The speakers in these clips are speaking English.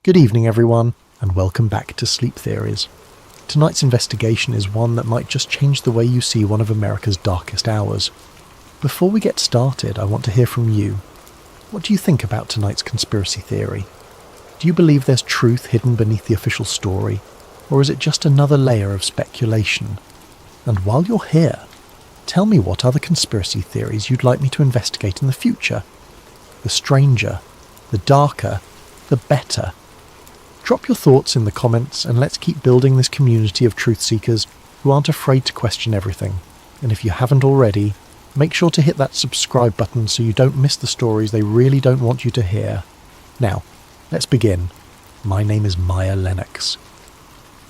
Good evening everyone, and welcome back to Sleep Theories. Tonight's investigation is one that might just change the way you see one of America's darkest hours. Before we get started, I want to hear from you. What do you think about tonight's conspiracy theory? Do you believe there's truth hidden beneath the official story, or is it just another layer of speculation? And while you're here, tell me what other conspiracy theories you'd like me to investigate in the future. The stranger, the darker, the better. Drop your thoughts in the comments and let's keep building this community of truth seekers who aren't afraid to question everything. And if you haven't already, make sure to hit that subscribe button so you don't miss the stories they really don't want you to hear. Now, let's begin. My name is Maya Lennox.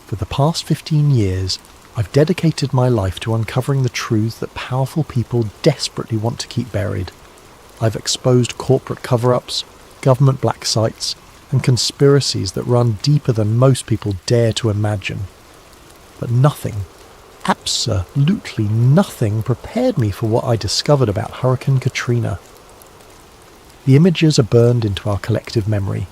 For the past 15 years, I've dedicated my life to uncovering the truths that powerful people desperately want to keep buried. I've exposed corporate cover-ups, government black sites, and conspiracies that run deeper than most people dare to imagine. But nothing, absolutely nothing, prepared me for what I discovered about Hurricane Katrina. The images are burned into our collective memory.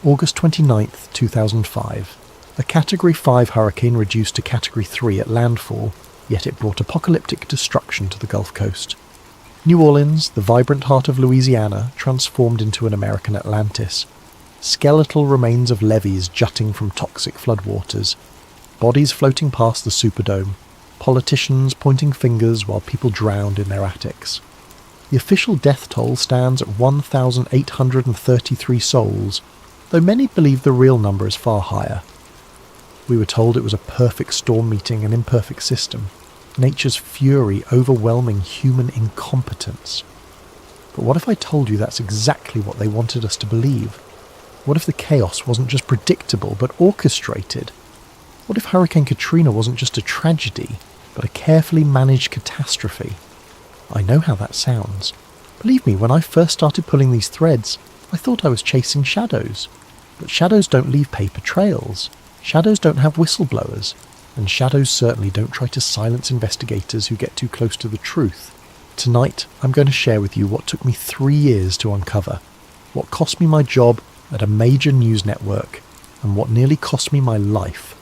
August 29th, 2005. A Category 5 hurricane reduced to Category 3 at landfall, yet it brought apocalyptic destruction to the Gulf Coast. New Orleans, the vibrant heart of Louisiana, transformed into an American Atlantis. Skeletal remains of levees jutting from toxic floodwaters, bodies floating past the Superdome, politicians pointing fingers while people drowned in their attics. The official death toll stands at 1,833 souls, though many believe the real number is far higher. We were told it was a perfect storm meeting an imperfect system, nature's fury overwhelming human incompetence. But what if I told you that's exactly what they wanted us to believe? What if the chaos wasn't just predictable, but orchestrated? What if Hurricane Katrina wasn't just a tragedy, but a carefully managed catastrophe? I know how that sounds. Believe me, when I first started pulling these threads, I thought I was chasing shadows. But shadows don't leave paper trails. Shadows don't have whistleblowers. And shadows certainly don't try to silence investigators who get too close to the truth. Tonight, I'm going to share with you what took me 3 years to uncover, what cost me my job at a major news network, and what nearly cost me my life.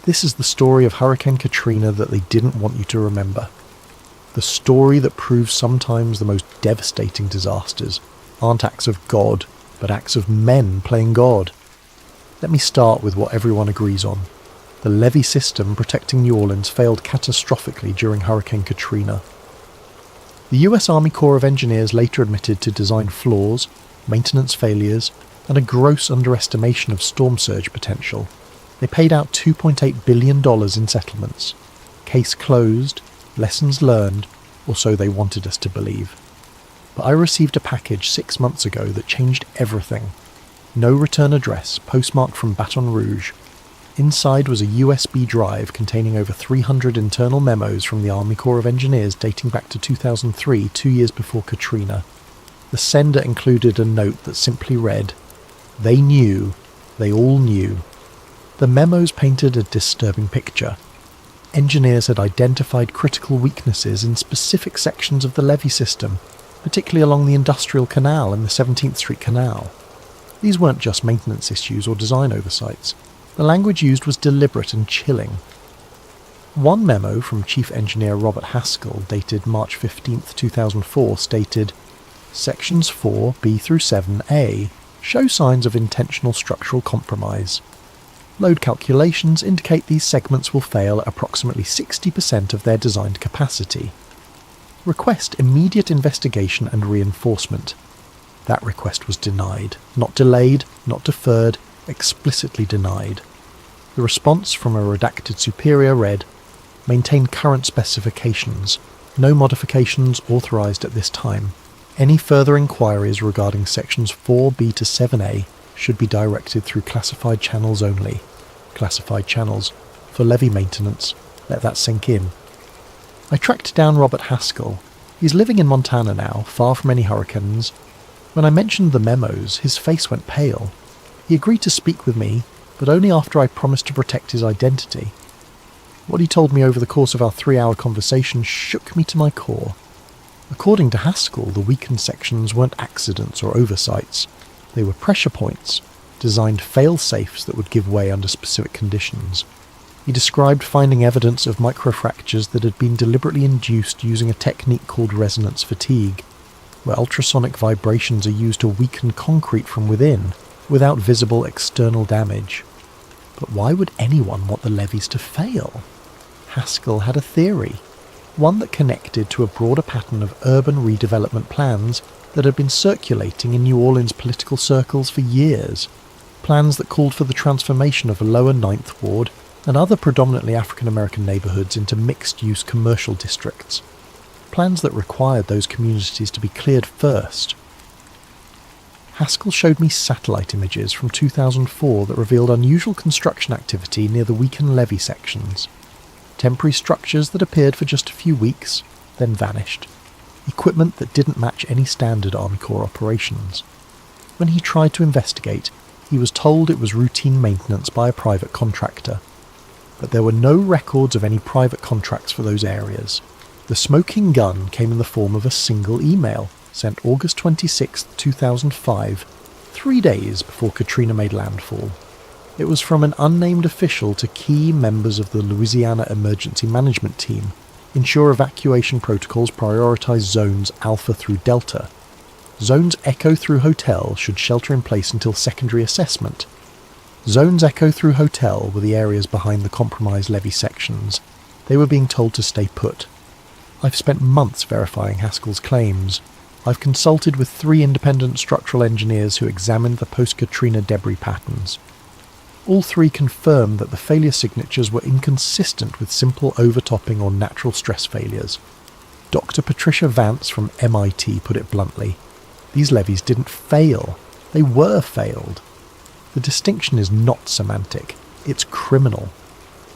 This is the story of Hurricane Katrina that they didn't want you to remember. The story that proves sometimes the most devastating disasters aren't acts of God, but acts of men playing God. Let me start with what everyone agrees on. The levee system protecting New Orleans failed catastrophically during Hurricane Katrina. The US Army Corps of Engineers later admitted to design flaws, maintenance failures, and a gross underestimation of storm surge potential. They paid out $2.8 billion in settlements. Case closed, lessons learned, or so they wanted us to believe. But I received a package 6 months ago that changed everything. No return address, postmarked from Baton Rouge. Inside was a USB drive containing over 300 internal memos from the Army Corps of Engineers dating back to 2003, 2 years before Katrina. The sender included a note that simply read, "They knew, they all knew." The memos painted a disturbing picture. Engineers had identified critical weaknesses in specific sections of the levee system, particularly along the Industrial Canal and the 17th Street Canal. These weren't just maintenance issues or design oversights. The language used was deliberate and chilling. One memo from Chief Engineer Robert Haskell, dated March 15, 2004, stated, "Sections 4B through 7A show signs of intentional structural compromise. Load calculations indicate these segments will fail at approximately 60% of their designed capacity. Request immediate investigation and reinforcement." That request was denied. Not delayed, not deferred, explicitly denied. The response from a redacted superior read, "Maintain current specifications. No modifications authorized at this time. Any further inquiries regarding sections 4B to 7A should be directed through classified channels only." Classified channels. For levee maintenance. Let that sink in. I tracked down Robert Haskell. He's living in Montana now, far from any hurricanes. When I mentioned the memos, his face went pale. He agreed to speak with me, but only after I promised to protect his identity. What he told me over the course of our 3-hour conversation shook me to my core. According to Haskell, the weakened sections weren't accidents or oversights. They were pressure points. designed fail-safes that would give way under specific conditions. He described finding evidence of microfractures that had been deliberately induced using a technique called resonance fatigue, where ultrasonic vibrations are used to weaken concrete from within without visible external damage. But why would anyone want the levees to fail? Haskell had a theory, one that connected to a broader pattern of urban redevelopment plans that had been circulating in New Orleans political circles for years. Plans that called for the transformation of the lower Ninth Ward and other predominantly African-American neighbourhoods into mixed-use commercial districts. Plans that required those communities to be cleared first. Haskell showed me satellite images from 2004 that revealed unusual construction activity near the weakened levee sections. Temporary structures that appeared for just a few weeks, then vanished. Equipment that didn't match any standard Army Corps operations. When he tried to investigate, he was told it was routine maintenance by a private contractor. But there were no records of any private contracts for those areas. The smoking gun came in the form of a single email, sent August 26, 2005, 3 days before Katrina made landfall. It was from an unnamed official to key members of the Louisiana Emergency Management Team. Ensure evacuation protocols prioritize zones Alpha through Delta. Zones Echo through Hotel should shelter in place until secondary assessment. Zones Echo through Hotel were the areas behind the compromised levee sections. They were being told to stay put. I've spent months verifying Haskell's claims. I've consulted with 3 independent structural engineers who examined the post-Katrina debris patterns. All 3 confirmed that the failure signatures were inconsistent with simple overtopping or natural stress failures. Dr. Patricia Vance from MIT put it bluntly. These levees didn't fail. They were failed. The distinction is not semantic. It's criminal.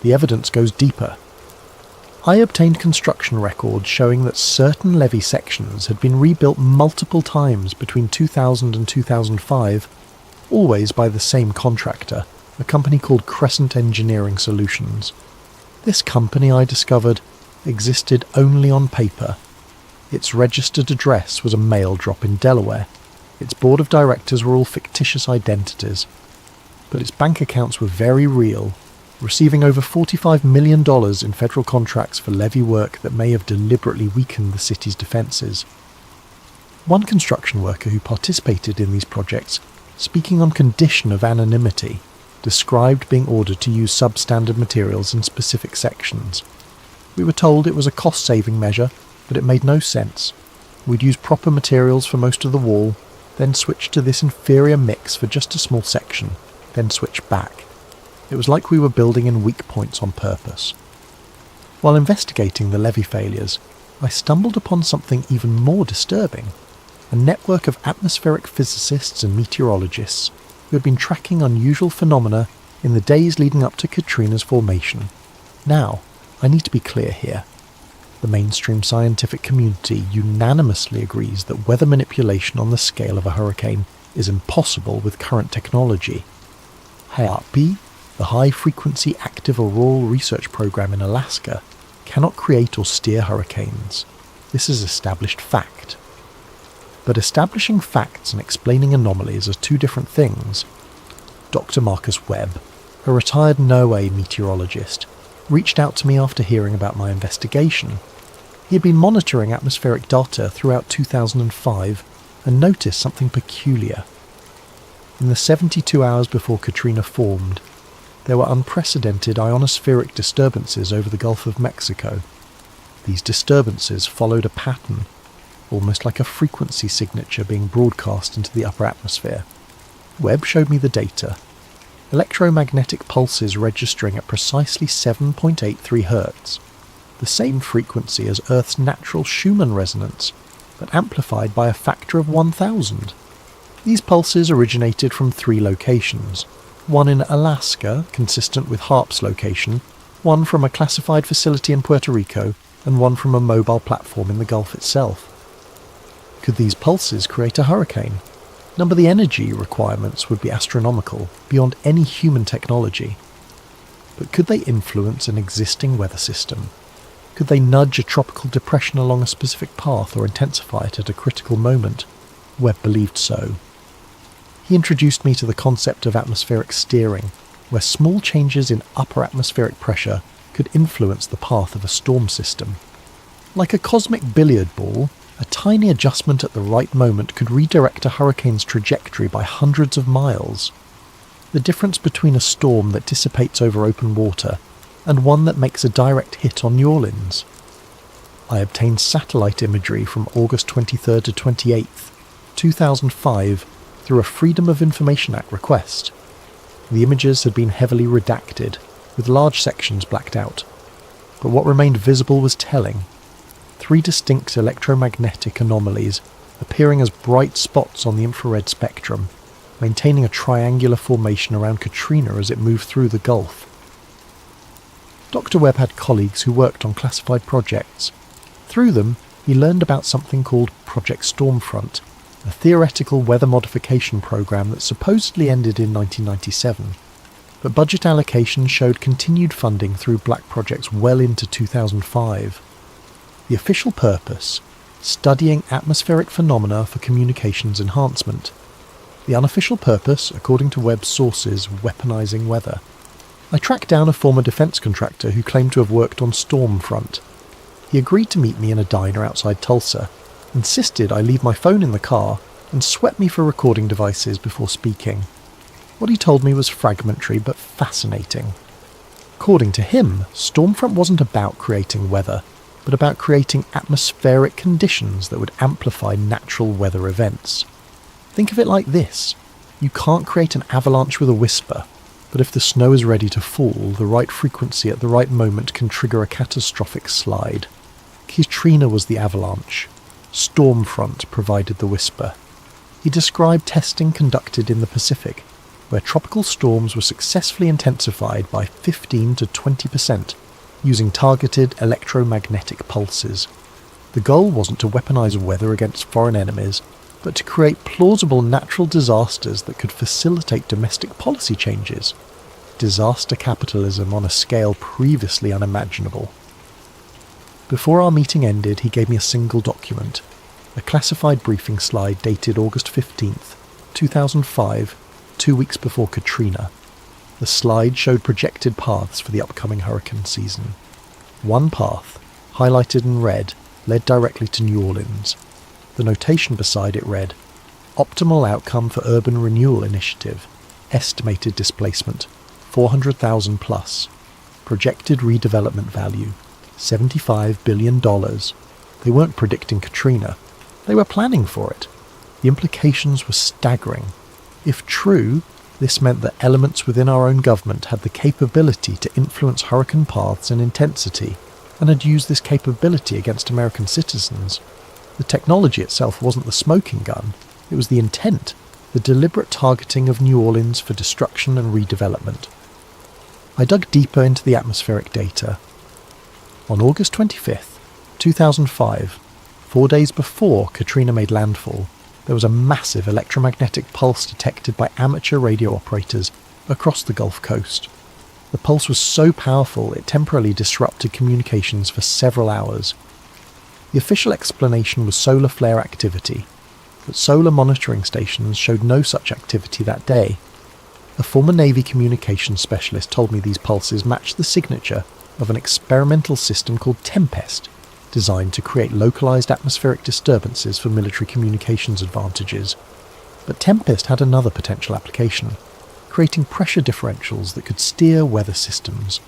The evidence goes deeper. I obtained construction records showing that certain levee sections had been rebuilt multiple times between 2000 and 2005, always by the same contractor, a company called Crescent Engineering Solutions. This company, I discovered, existed only on paper. Its registered address was a mail drop in Delaware. Its board of directors were all fictitious identities. But its bank accounts were very real, receiving over $45 million in federal contracts for levee work that may have deliberately weakened the city's defences. One construction worker who participated in these projects, speaking on condition of anonymity, described being ordered to use substandard materials in specific sections. We were told it was a cost-saving measure, but it made no sense. We'd use proper materials for most of the wall, then switch to this inferior mix for just a small section, then switch back. It was like we were building in weak points on purpose. While investigating the levee failures, I stumbled upon something even more disturbing. A network of atmospheric physicists and meteorologists who had been tracking unusual phenomena in the days leading up to Katrina's formation. Now, I need to be clear here. The mainstream scientific community unanimously agrees that weather manipulation on the scale of a hurricane is impossible with current technology. HAARP, the High Frequency Active Auroral Research Program in Alaska, cannot create or steer hurricanes. This is established fact. But establishing facts and explaining anomalies are 2 different things. Dr. Marcus Webb, a retired NOAA meteorologist, reached out to me after hearing about my investigation. He had been monitoring atmospheric data throughout 2005 and noticed something peculiar. In the 72 hours before Katrina formed, there were unprecedented ionospheric disturbances over the Gulf of Mexico. These disturbances followed a pattern, almost like a frequency signature being broadcast into the upper atmosphere. Webb showed me the data. Electromagnetic pulses registering at precisely 7.83 Hz, the same frequency as Earth's natural Schumann resonance, but amplified by a factor of 1,000. These pulses originated from 3 locations, one in Alaska, consistent with HAARP's location, one from a classified facility in Puerto Rico, and one from a mobile platform in the Gulf itself. Could these pulses create a hurricane? The energy requirements would be astronomical, beyond any human technology. But could they influence an existing weather system? Could they nudge a tropical depression along a specific path or intensify it at a critical moment? Webb believed so. He introduced me to the concept of atmospheric steering, where small changes in upper atmospheric pressure could influence the path of a storm system. Like a cosmic billiard ball, a tiny adjustment at the right moment could redirect a hurricane's trajectory by hundreds of miles. The difference between a storm that dissipates over open water and one that makes a direct hit on New Orleans. I obtained satellite imagery from August 23rd to 28th, 2005, through a Freedom of Information Act request. The images had been heavily redacted, with large sections blacked out. But what remained visible was telling. 3 distinct electromagnetic anomalies, appearing as bright spots on the infrared spectrum, maintaining a triangular formation around Katrina as it moved through the Gulf. Dr. Webb had colleagues who worked on classified projects. Through them, he learned about something called Project Stormfront, a theoretical weather modification program that supposedly ended in 1997. But budget allocation showed continued funding through black projects well into 2005. The official purpose: studying atmospheric phenomena for communications enhancement. The unofficial purpose, according to Webb's sources, weaponizing weather. I tracked down a former defence contractor who claimed to have worked on Stormfront. He agreed to meet me in a diner outside Tulsa, insisted I leave my phone in the car, and swept me for recording devices before speaking. What he told me was fragmentary but fascinating. According to him, Stormfront wasn't about creating weather, but about creating atmospheric conditions that would amplify natural weather events. Think of it like this: you can't create an avalanche with a whisper, but if the snow is ready to fall, the right frequency at the right moment can trigger a catastrophic slide. Katrina was the avalanche. Stormfront provided the whisper. He described testing conducted in the Pacific, where tropical storms were successfully intensified by 15 to 20% using targeted electromagnetic pulses. The goal wasn't to weaponize weather against foreign enemies, but to create plausible natural disasters that could facilitate domestic policy changes. Disaster capitalism on a scale previously unimaginable. Before our meeting ended, he gave me a single document, a classified briefing slide dated August 15th, 2005, 2 weeks before Katrina. The slide showed projected paths for the upcoming hurricane season. One path, highlighted in red, led directly to New Orleans. The notation beside it read, "Optimal outcome for urban renewal initiative. Estimated displacement, 400,000 plus. Projected redevelopment value, $75 billion. They weren't predicting Katrina. They were planning for it. The implications were staggering. If true, this meant that elements within our own government had the capability to influence hurricane paths and intensity, and had used this capability against American citizens. The technology itself wasn't the smoking gun, it was the intent, the deliberate targeting of New Orleans for destruction and redevelopment." I dug deeper into the atmospheric data. On August 25th, 2005, 4 days before Katrina made landfall, there was a massive electromagnetic pulse detected by amateur radio operators across the Gulf Coast. The pulse was so powerful it temporarily disrupted communications for several hours. The official explanation was solar flare activity, but solar monitoring stations showed no such activity that day. A former Navy communications specialist told me these pulses matched the signature of an experimental system called Tempest, designed to create localized atmospheric disturbances for military communications advantages. But Tempest had another potential application, creating pressure differentials that could steer weather systems.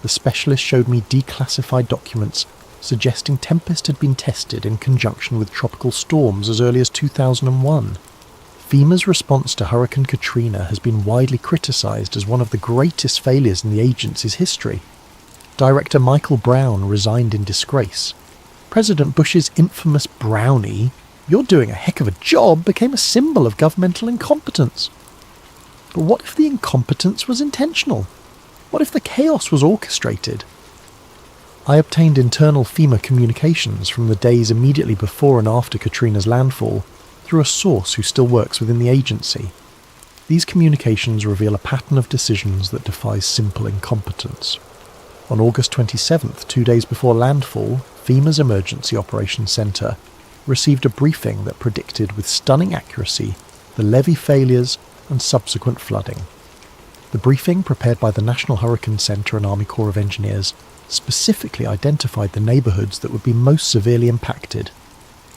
The specialist showed me declassified documents suggesting Tempest had been tested in conjunction with tropical storms as early as 2001. FEMA's response to Hurricane Katrina has been widely criticized as one of the greatest failures in the agency's history. Director Michael Brown resigned in disgrace. President Bush's infamous brownie, "You're doing a heck of a job," became a symbol of governmental incompetence. But what if the incompetence was intentional? What if the chaos was orchestrated? I obtained internal FEMA communications from the days immediately before and after Katrina's landfall through a source who still works within the agency. These communications reveal a pattern of decisions that defies simple incompetence. On August 27th, 2 days before landfall, FEMA's Emergency Operations Center received a briefing that predicted with stunning accuracy the levee failures, and subsequent flooding. The briefing, prepared by the National Hurricane Center and Army Corps of Engineers, specifically identified the neighbourhoods that would be most severely impacted.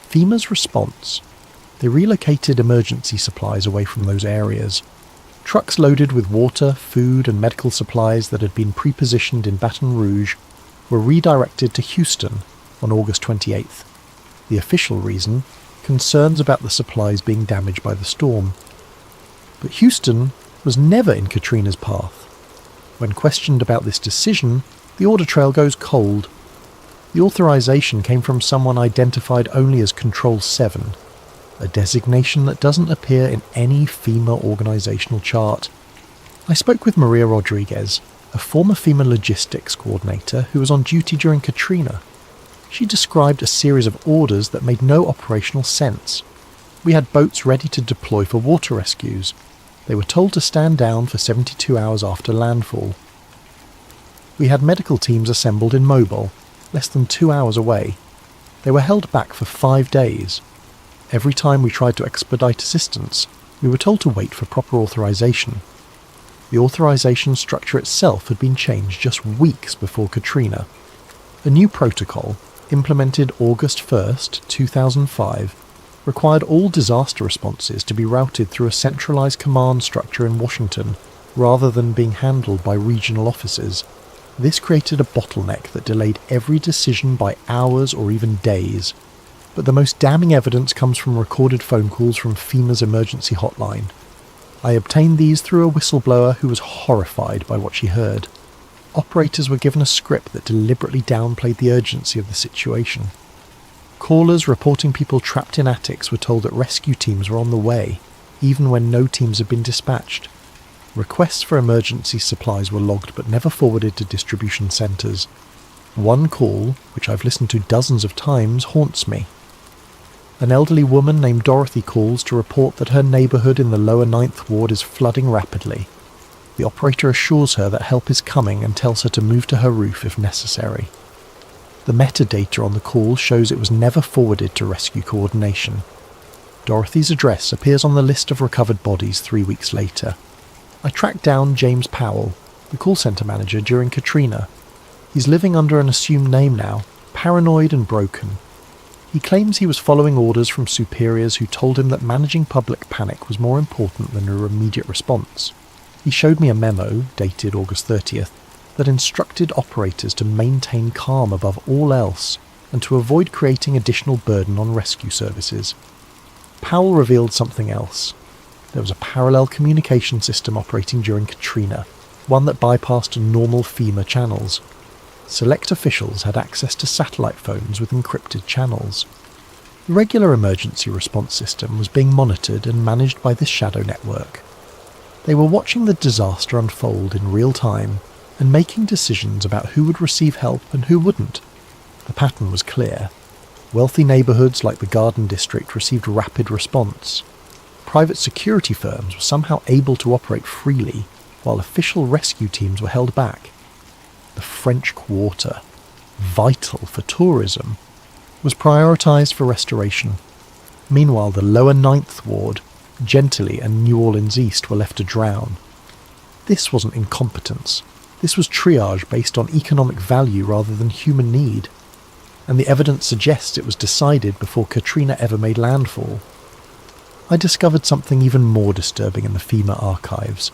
FEMA's response: they relocated emergency supplies away from those areas. Trucks loaded with water, food and medical supplies that had been pre-positioned in Baton Rouge were redirected to Houston on August 28th. The official reason: concerns about the supplies being damaged by the storm. But Houston was never in Katrina's path. When questioned about this decision, the order trail goes cold. The authorization came from someone identified only as Control 7, a designation that doesn't appear in any FEMA organizational chart. I spoke with Maria Rodriguez, a former FEMA logistics coordinator who was on duty during Katrina. She described a series of orders that made no operational sense. We had boats ready to deploy for water rescues. They were told to stand down for 72 hours after landfall. We had medical teams assembled in Mobile, less than 2 hours away. They were held back for 5 days. Every time we tried to expedite assistance, we were told to wait for proper authorization. The authorization structure itself had been changed just weeks before Katrina. A new protocol, implemented August 1st, 2005, required all disaster responses to be routed through a centralized command structure in Washington, rather than being handled by regional offices. This created a bottleneck that delayed every decision by hours or even days. But the most damning evidence comes from recorded phone calls from FEMA's emergency hotline. I obtained these through a whistleblower who was horrified by what she heard. Operators were given a script that deliberately downplayed the urgency of the situation. Callers reporting people trapped in attics were told that rescue teams were on the way, even when no teams had been dispatched. Requests for emergency supplies were logged but never forwarded to distribution centres. One call, which I've listened to dozens of times, haunts me. An elderly woman named Dorothy calls to report that her neighbourhood in the lower 9th Ward is flooding rapidly. The operator assures her that help is coming and tells her to move to her roof if necessary. The metadata on the call shows it was never forwarded to rescue coordination. Dorothy's address appears on the list of recovered bodies 3 weeks later. I tracked down James Powell, the call centre manager during Katrina. He's living under an assumed name now, paranoid and broken. He claims he was following orders from superiors who told him that managing public panic was more important than a immediate response. He showed me a memo, dated August 30th, that instructed operators to maintain calm above all else and to avoid creating additional burden on rescue services. Powell revealed something else. There was a parallel communication system operating during Katrina, one that bypassed normal FEMA channels. Select officials had access to satellite phones with encrypted channels. The regular emergency response system was being monitored and managed by this shadow network. They were watching the disaster unfold in real time and making decisions about who would receive help and who wouldn't. The pattern was clear. Wealthy neighbourhoods like the Garden District received rapid response. Private security firms were somehow able to operate freely, while official rescue teams were held back. The French Quarter, vital for tourism, was prioritised for restoration. Meanwhile, the lower 9th Ward, Gentilly and New Orleans East were left to drown. This wasn't incompetence. This was triage based on economic value rather than human need. And the evidence suggests it was decided before Katrina ever made landfall. I discovered something even more disturbing in the FEMA archives.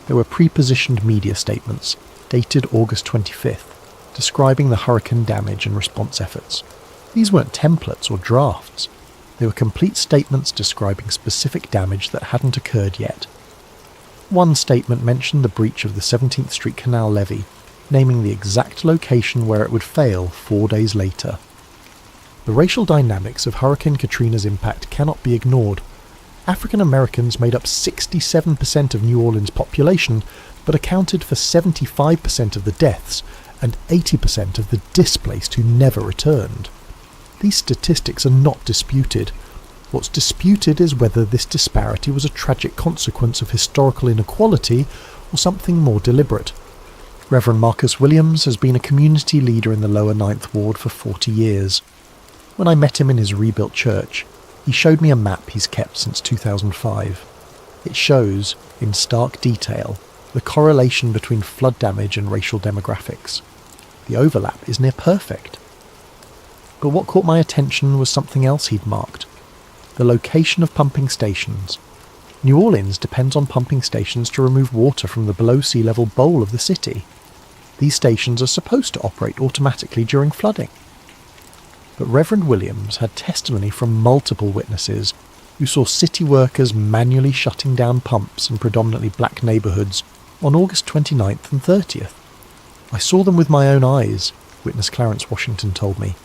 There were pre-positioned media statements, dated August 25th, describing the hurricane damage and response efforts. These weren't templates or drafts. They were complete statements describing specific damage that hadn't occurred yet. One statement mentioned the breach of the 17th Street Canal levee, naming the exact location where it would fail 4 days later. The racial dynamics of Hurricane Katrina's impact cannot be ignored. African Americans made up 67% of New Orleans' population, but accounted for 75% of the deaths and 80% of the displaced who never returned. These statistics are not disputed. What's disputed is whether this disparity was a tragic consequence of historical inequality or something more deliberate. Reverend Marcus Williams has been a community leader in the lower 9th Ward for 40 years. When I met him in his rebuilt church, he showed me a map he's kept since 2005. It shows, in stark detail, the correlation between flood damage and racial demographics. The overlap is near perfect. But what caught my attention was something else he'd marked: the location of pumping stations. New Orleans depends on pumping stations to remove water from the below sea level bowl of the city. These stations are supposed to operate automatically during flooding. But Reverend Williams had testimony from multiple witnesses who saw city workers manually shutting down pumps in predominantly black neighbourhoods on August 29th and 30th. I saw them with my own eyes, witness Clarence Washington told me.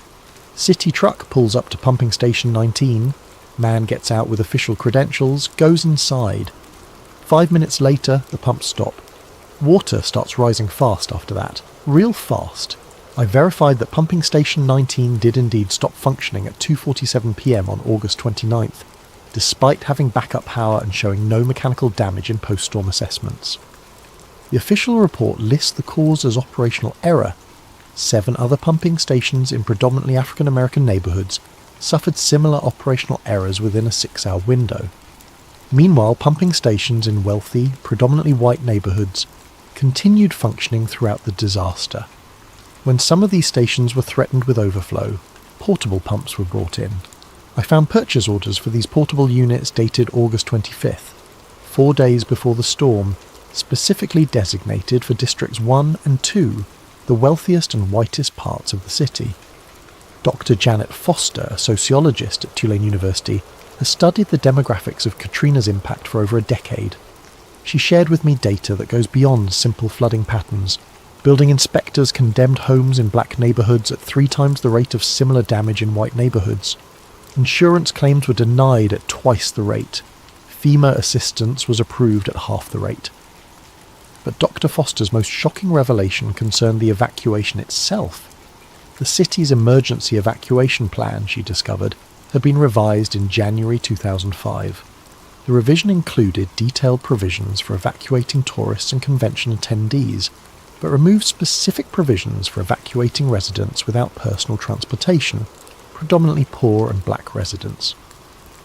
City truck pulls up to pumping station 19, man gets out with official credentials, goes inside. 5 minutes later, the pumps stop. Water starts rising fast after that, real fast. I verified that pumping station 19 did indeed stop functioning at 2:47 p.m. on August 29th, despite having backup power and showing no mechanical damage in post-storm assessments. The official report lists the cause as operational error. 7 other pumping stations in predominantly African American neighbourhoods suffered similar operational errors within a 6-hour window. Meanwhile, pumping stations in wealthy, predominantly white neighbourhoods continued functioning throughout the disaster. When some of these stations were threatened with overflow, portable pumps were brought in. I found purchase orders for these portable units dated August 25th, 4 days before the storm, specifically designated for Districts 1 and 2, the wealthiest and whitest parts of the city. Dr. Janet Foster, a sociologist at Tulane University, has studied the demographics of Katrina's impact for over a decade. She shared with me data that goes beyond simple flooding patterns. Building inspectors condemned homes in black neighbourhoods at 3 times the rate of similar damage in white neighbourhoods. Insurance claims were denied at twice the rate. FEMA assistance was approved at half the rate. But Dr. Foster's most shocking revelation concerned the evacuation itself. The city's emergency evacuation plan, she discovered, had been revised in January 2005. The revision included detailed provisions for evacuating tourists and convention attendees, but removed specific provisions for evacuating residents without personal transportation, predominantly poor and black residents.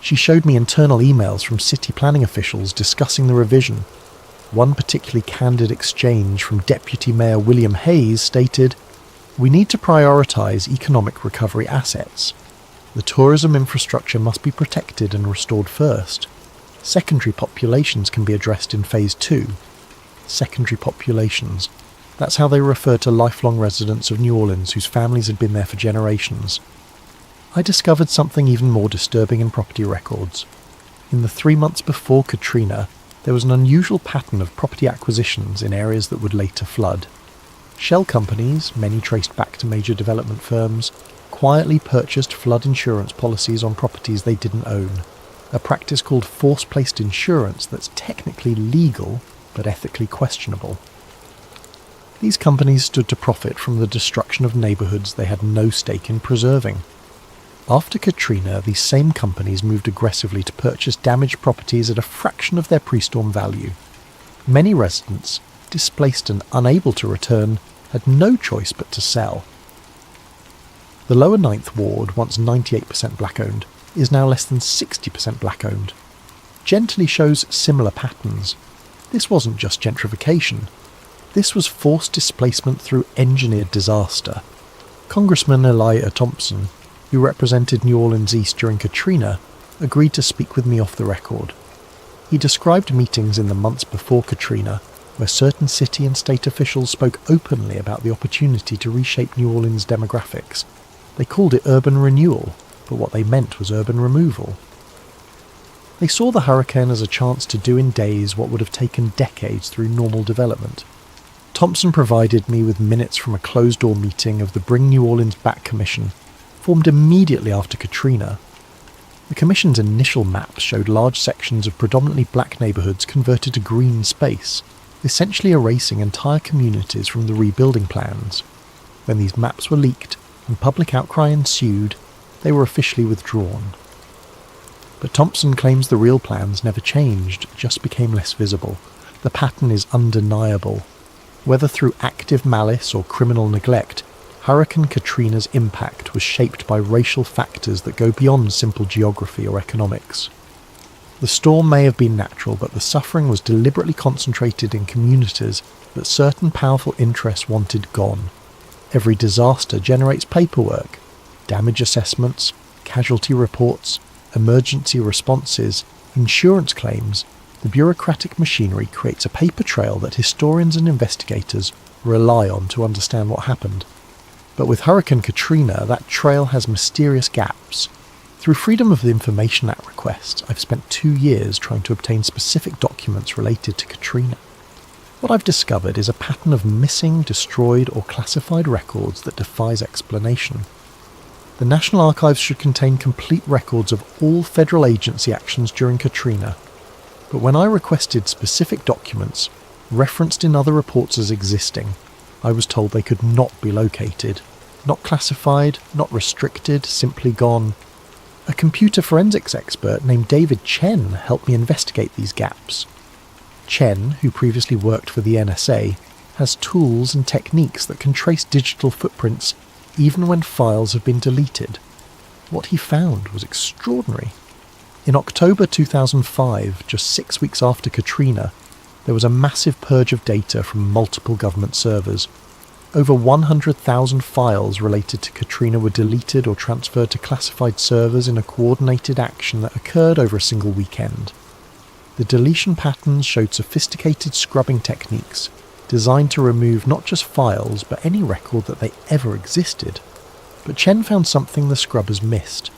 She showed me internal emails from city planning officials discussing the revision. One particularly candid exchange from Deputy Mayor William Hayes stated, "We need to prioritise economic recovery assets. The tourism infrastructure must be protected and restored first. Secondary populations can be addressed in Phase 2. Secondary populations. That's how they refer to lifelong residents of New Orleans whose families had been there for generations. I discovered something even more disturbing in property records. In the 3 months before Katrina, there was an unusual pattern of property acquisitions in areas that would later flood. Shell companies, many traced back to major development firms, quietly purchased flood insurance policies on properties they didn't own, a practice called force-placed insurance that's technically legal but ethically questionable. These companies stood to profit from the destruction of neighbourhoods they had no stake in preserving. After Katrina, these same companies moved aggressively to purchase damaged properties at a fraction of their pre-storm value. Many residents, displaced and unable to return, had no choice but to sell. The lower 9th Ward, once 98% black-owned, is now less than 60% black-owned. Gently shows similar patterns. This wasn't just gentrification. This was forced displacement through engineered disaster. Congressman Elijah Thompson, who represented New Orleans East during Katrina, agreed to speak with me off the record. He described meetings in the months before Katrina, where certain city and state officials spoke openly about the opportunity to reshape New Orleans' demographics. They called it urban renewal, but what they meant was urban removal. They saw the hurricane as a chance to do in days what would have taken decades through normal development. Thompson provided me with minutes from a closed-door meeting of the Bring New Orleans Back Commission, formed immediately after Katrina. The Commission's initial maps showed large sections of predominantly black neighbourhoods converted to green space, essentially erasing entire communities from the rebuilding plans. When these maps were leaked and public outcry ensued, they were officially withdrawn. But Thompson claims the real plans never changed, just became less visible. The pattern is undeniable. Whether through active malice or criminal neglect, Hurricane Katrina's impact was shaped by racial factors that go beyond simple geography or economics. The storm may have been natural, but the suffering was deliberately concentrated in communities that certain powerful interests wanted gone. Every disaster generates paperwork, damage assessments, casualty reports, emergency responses, insurance claims. The bureaucratic machinery creates a paper trail that historians and investigators rely on to understand what happened. But with Hurricane Katrina, that trail has mysterious gaps. Through Freedom of Information Act requests, I've spent 2 years trying to obtain specific documents related to Katrina. What I've discovered is a pattern of missing, destroyed, or classified records that defies explanation. The National Archives should contain complete records of all federal agency actions during Katrina, but when I requested specific documents, referenced in other reports as existing, I was told they could not be located. Not classified, not restricted, simply gone. A computer forensics expert named David Chen helped me investigate these gaps. Chen, who previously worked for the NSA, has tools and techniques that can trace digital footprints even when files have been deleted. What he found was extraordinary. In October 2005, just 6 weeks after Katrina, there was a massive purge of data from multiple government servers. Over 100,000 files related to Katrina were deleted or transferred to classified servers in a coordinated action that occurred over a single weekend. The deletion patterns showed sophisticated scrubbing techniques designed to remove not just files but any record that they ever existed. But Chen found something the scrubbers missed: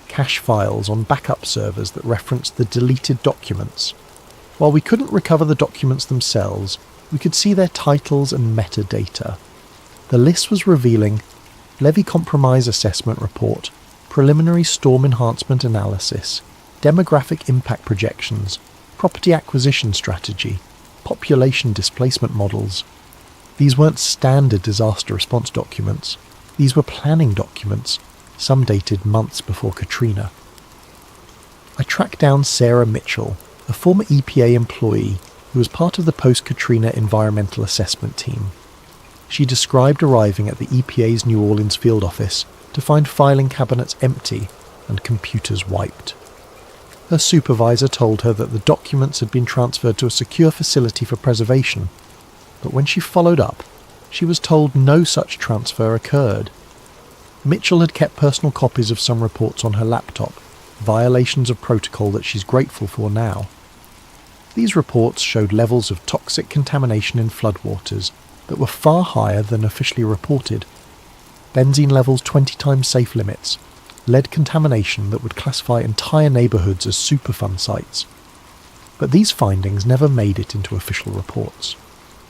cache files on backup servers that referenced the deleted documents. While we couldn't recover the documents themselves, we could see their titles and metadata. The list was revealing: Levee Compromise Assessment Report, Preliminary Storm Enhancement Analysis, Demographic Impact Projections, Property Acquisition Strategy, Population Displacement Models. These weren't standard disaster response documents. These were planning documents, some dated months before Katrina. I tracked down Sarah Mitchell, a former EPA employee who was part of the post-Katrina environmental assessment team. She described arriving at the EPA's New Orleans field office to find filing cabinets empty and computers wiped. Her supervisor told her that the documents had been transferred to a secure facility for preservation, but when she followed up, she was told no such transfer occurred. Mitchell had kept personal copies of some reports on her laptop, violations of protocol that she's grateful for now. These reports showed levels of toxic contamination in floodwaters that were far higher than officially reported. Benzene levels 20 times safe limits, lead contamination that would classify entire neighbourhoods as Superfund sites. But these findings never made it into official reports.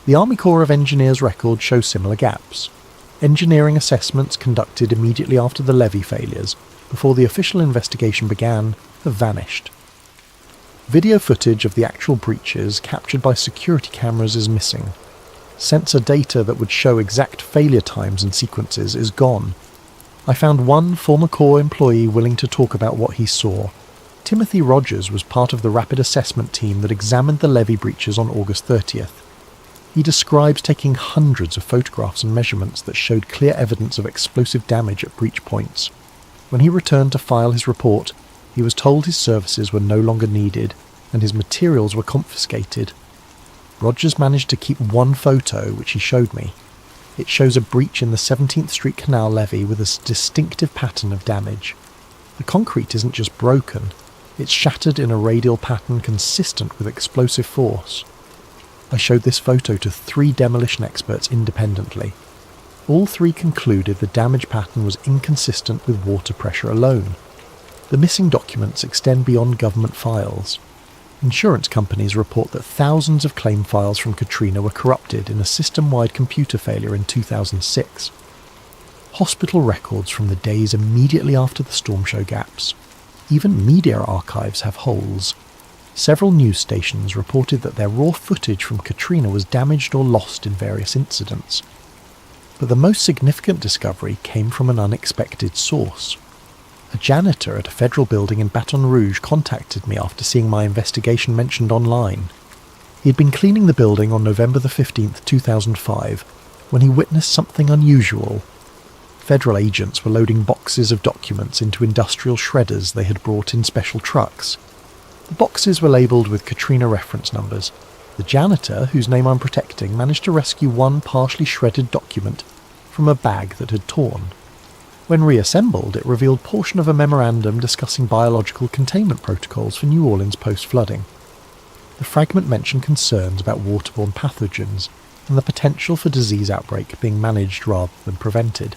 The Army Corps of Engineers records show similar gaps. Engineering assessments conducted immediately after the levee failures, before the official investigation began, have vanished. Video footage of the actual breaches captured by security cameras is missing. Sensor data that would show exact failure times and sequences is gone. I found one former Corps employee willing to talk about what he saw. Timothy Rogers was part of the rapid assessment team that examined the levee breaches on August 30th. He describes taking hundreds of photographs and measurements that showed clear evidence of explosive damage at breach points. When he returned to file his report, he was told his services were no longer needed and his materials were confiscated. Rogers managed to keep one photo, which he showed me. It shows a breach in the 17th Street Canal levee with a distinctive pattern of damage. The concrete isn't just broken, it's shattered in a radial pattern consistent with explosive force. I showed this photo to 3 demolition experts independently. All 3 concluded the damage pattern was inconsistent with water pressure alone. The missing documents extend beyond government files. Insurance companies report that thousands of claim files from Katrina were corrupted in a system-wide computer failure in 2006. Hospital records from the days immediately after the storm show gaps. Even media archives have holes. Several news stations reported that their raw footage from Katrina was damaged or lost in various incidents. But the most significant discovery came from an unexpected source. A janitor at a federal building in Baton Rouge contacted me after seeing my investigation mentioned online. He had been cleaning the building on November the 15th, 2005, when he witnessed something unusual. Federal agents were loading boxes of documents into industrial shredders they had brought in special trucks. The boxes were labelled with Katrina reference numbers. The janitor, whose name I'm protecting, managed to rescue one partially shredded document from a bag that had torn. When reassembled, it revealed portion of a memorandum discussing biological containment protocols for New Orleans post-flooding. The fragment mentioned concerns about waterborne pathogens and the potential for disease outbreak being managed rather than prevented.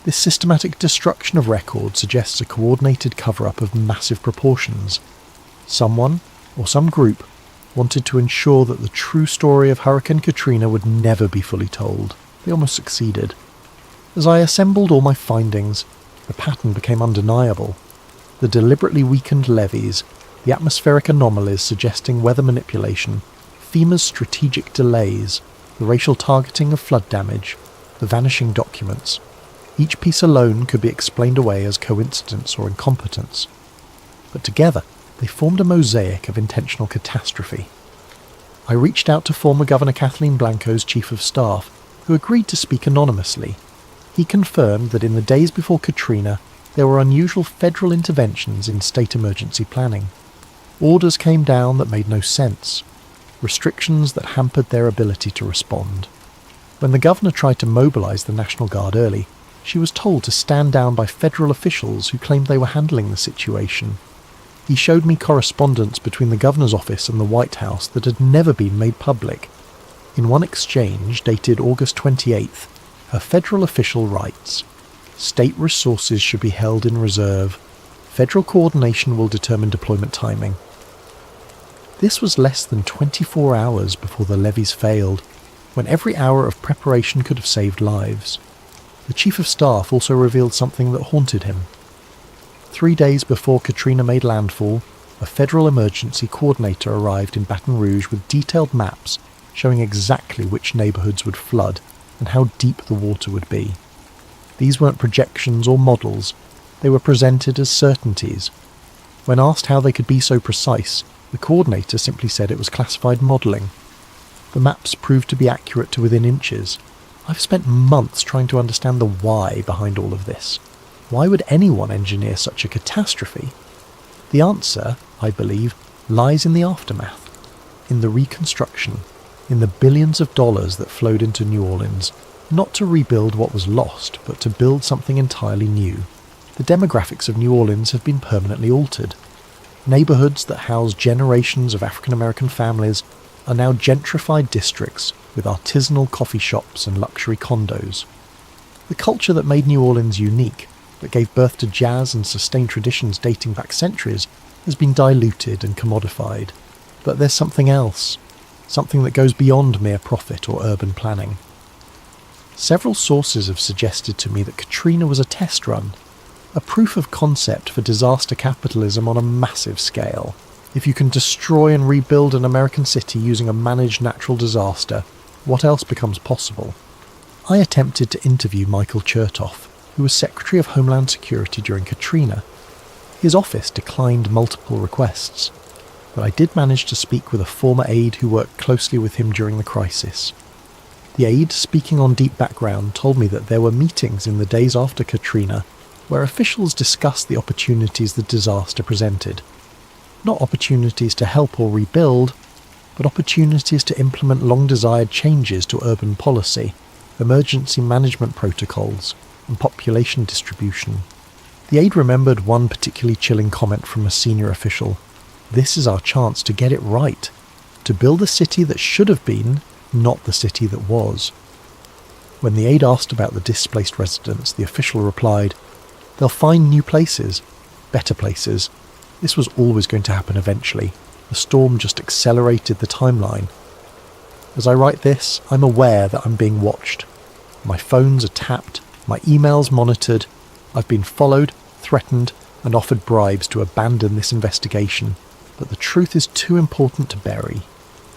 This systematic destruction of records suggests a coordinated cover-up of massive proportions. Someone, or some group, wanted to ensure that the true story of Hurricane Katrina would never be fully told. They almost succeeded. As I assembled all my findings, the pattern became undeniable. The deliberately weakened levees, the atmospheric anomalies suggesting weather manipulation, FEMA's strategic delays, the racial targeting of flood damage, the vanishing documents. Each piece alone could be explained away as coincidence or incompetence. But together, they formed a mosaic of intentional catastrophe. I reached out to former Governor Kathleen Blanco's Chief of Staff, who agreed to speak anonymously. He confirmed that in the days before Katrina, there were unusual federal interventions in state emergency planning. Orders came down that made no sense, restrictions that hampered their ability to respond. When the governor tried to mobilise the National Guard early, she was told to stand down by federal officials who claimed they were handling the situation. He showed me correspondence between the governor's office and the White House that had never been made public. In one exchange, dated August 28th, a federal official writes, "State resources should be held in reserve. Federal coordination will determine deployment timing." This was less than 24 hours before the levees failed, when every hour of preparation could have saved lives. The Chief of Staff also revealed something that haunted him. 3 days before Katrina made landfall, a federal emergency coordinator arrived in Baton Rouge with detailed maps showing exactly which neighbourhoods would flood and how deep the water would be. These weren't projections or models, they were presented as certainties. When asked how they could be so precise, the coordinator simply said it was classified modelling. The maps proved to be accurate to within inches. I've spent months trying to understand the why behind all of this. Why would anyone engineer such a catastrophe? The answer, I believe, lies in the aftermath, in the reconstruction, in the billions of dollars that flowed into New Orleans, not to rebuild what was lost, but to build something entirely new. The demographics of New Orleans have been permanently altered. Neighbourhoods that housed generations of African American families are now gentrified districts with artisanal coffee shops and luxury condos. The culture that made New Orleans unique, that gave birth to jazz and sustained traditions dating back centuries, has been diluted and commodified. But there's something else, something that goes beyond mere profit or urban planning. Several sources have suggested to me that Katrina was a test run, a proof of concept for disaster capitalism on a massive scale. If you can destroy and rebuild an American city using a managed natural disaster, what else becomes possible? I attempted to interview Michael Chertoff, who was Secretary of Homeland Security during Katrina. His office declined multiple requests, but I did manage to speak with a former aide who worked closely with him during the crisis. The aide, speaking on deep background, told me that there were meetings in the days after Katrina where officials discussed the opportunities the disaster presented. Not opportunities to help or rebuild, but opportunities to implement long-desired changes to urban policy, emergency management protocols, and population distribution. The aide remembered one particularly chilling comment from a senior official. "This is our chance to get it right, to build a city that should have been, not the city that was." When the aide asked about the displaced residents, the official replied, "They'll find new places, better places. This was always going to happen eventually. The storm just accelerated the timeline." As I write this, I'm aware that I'm being watched. My phones are tapped, my emails monitored. I've been followed, threatened, and offered bribes to abandon this investigation. But the truth is too important to bury.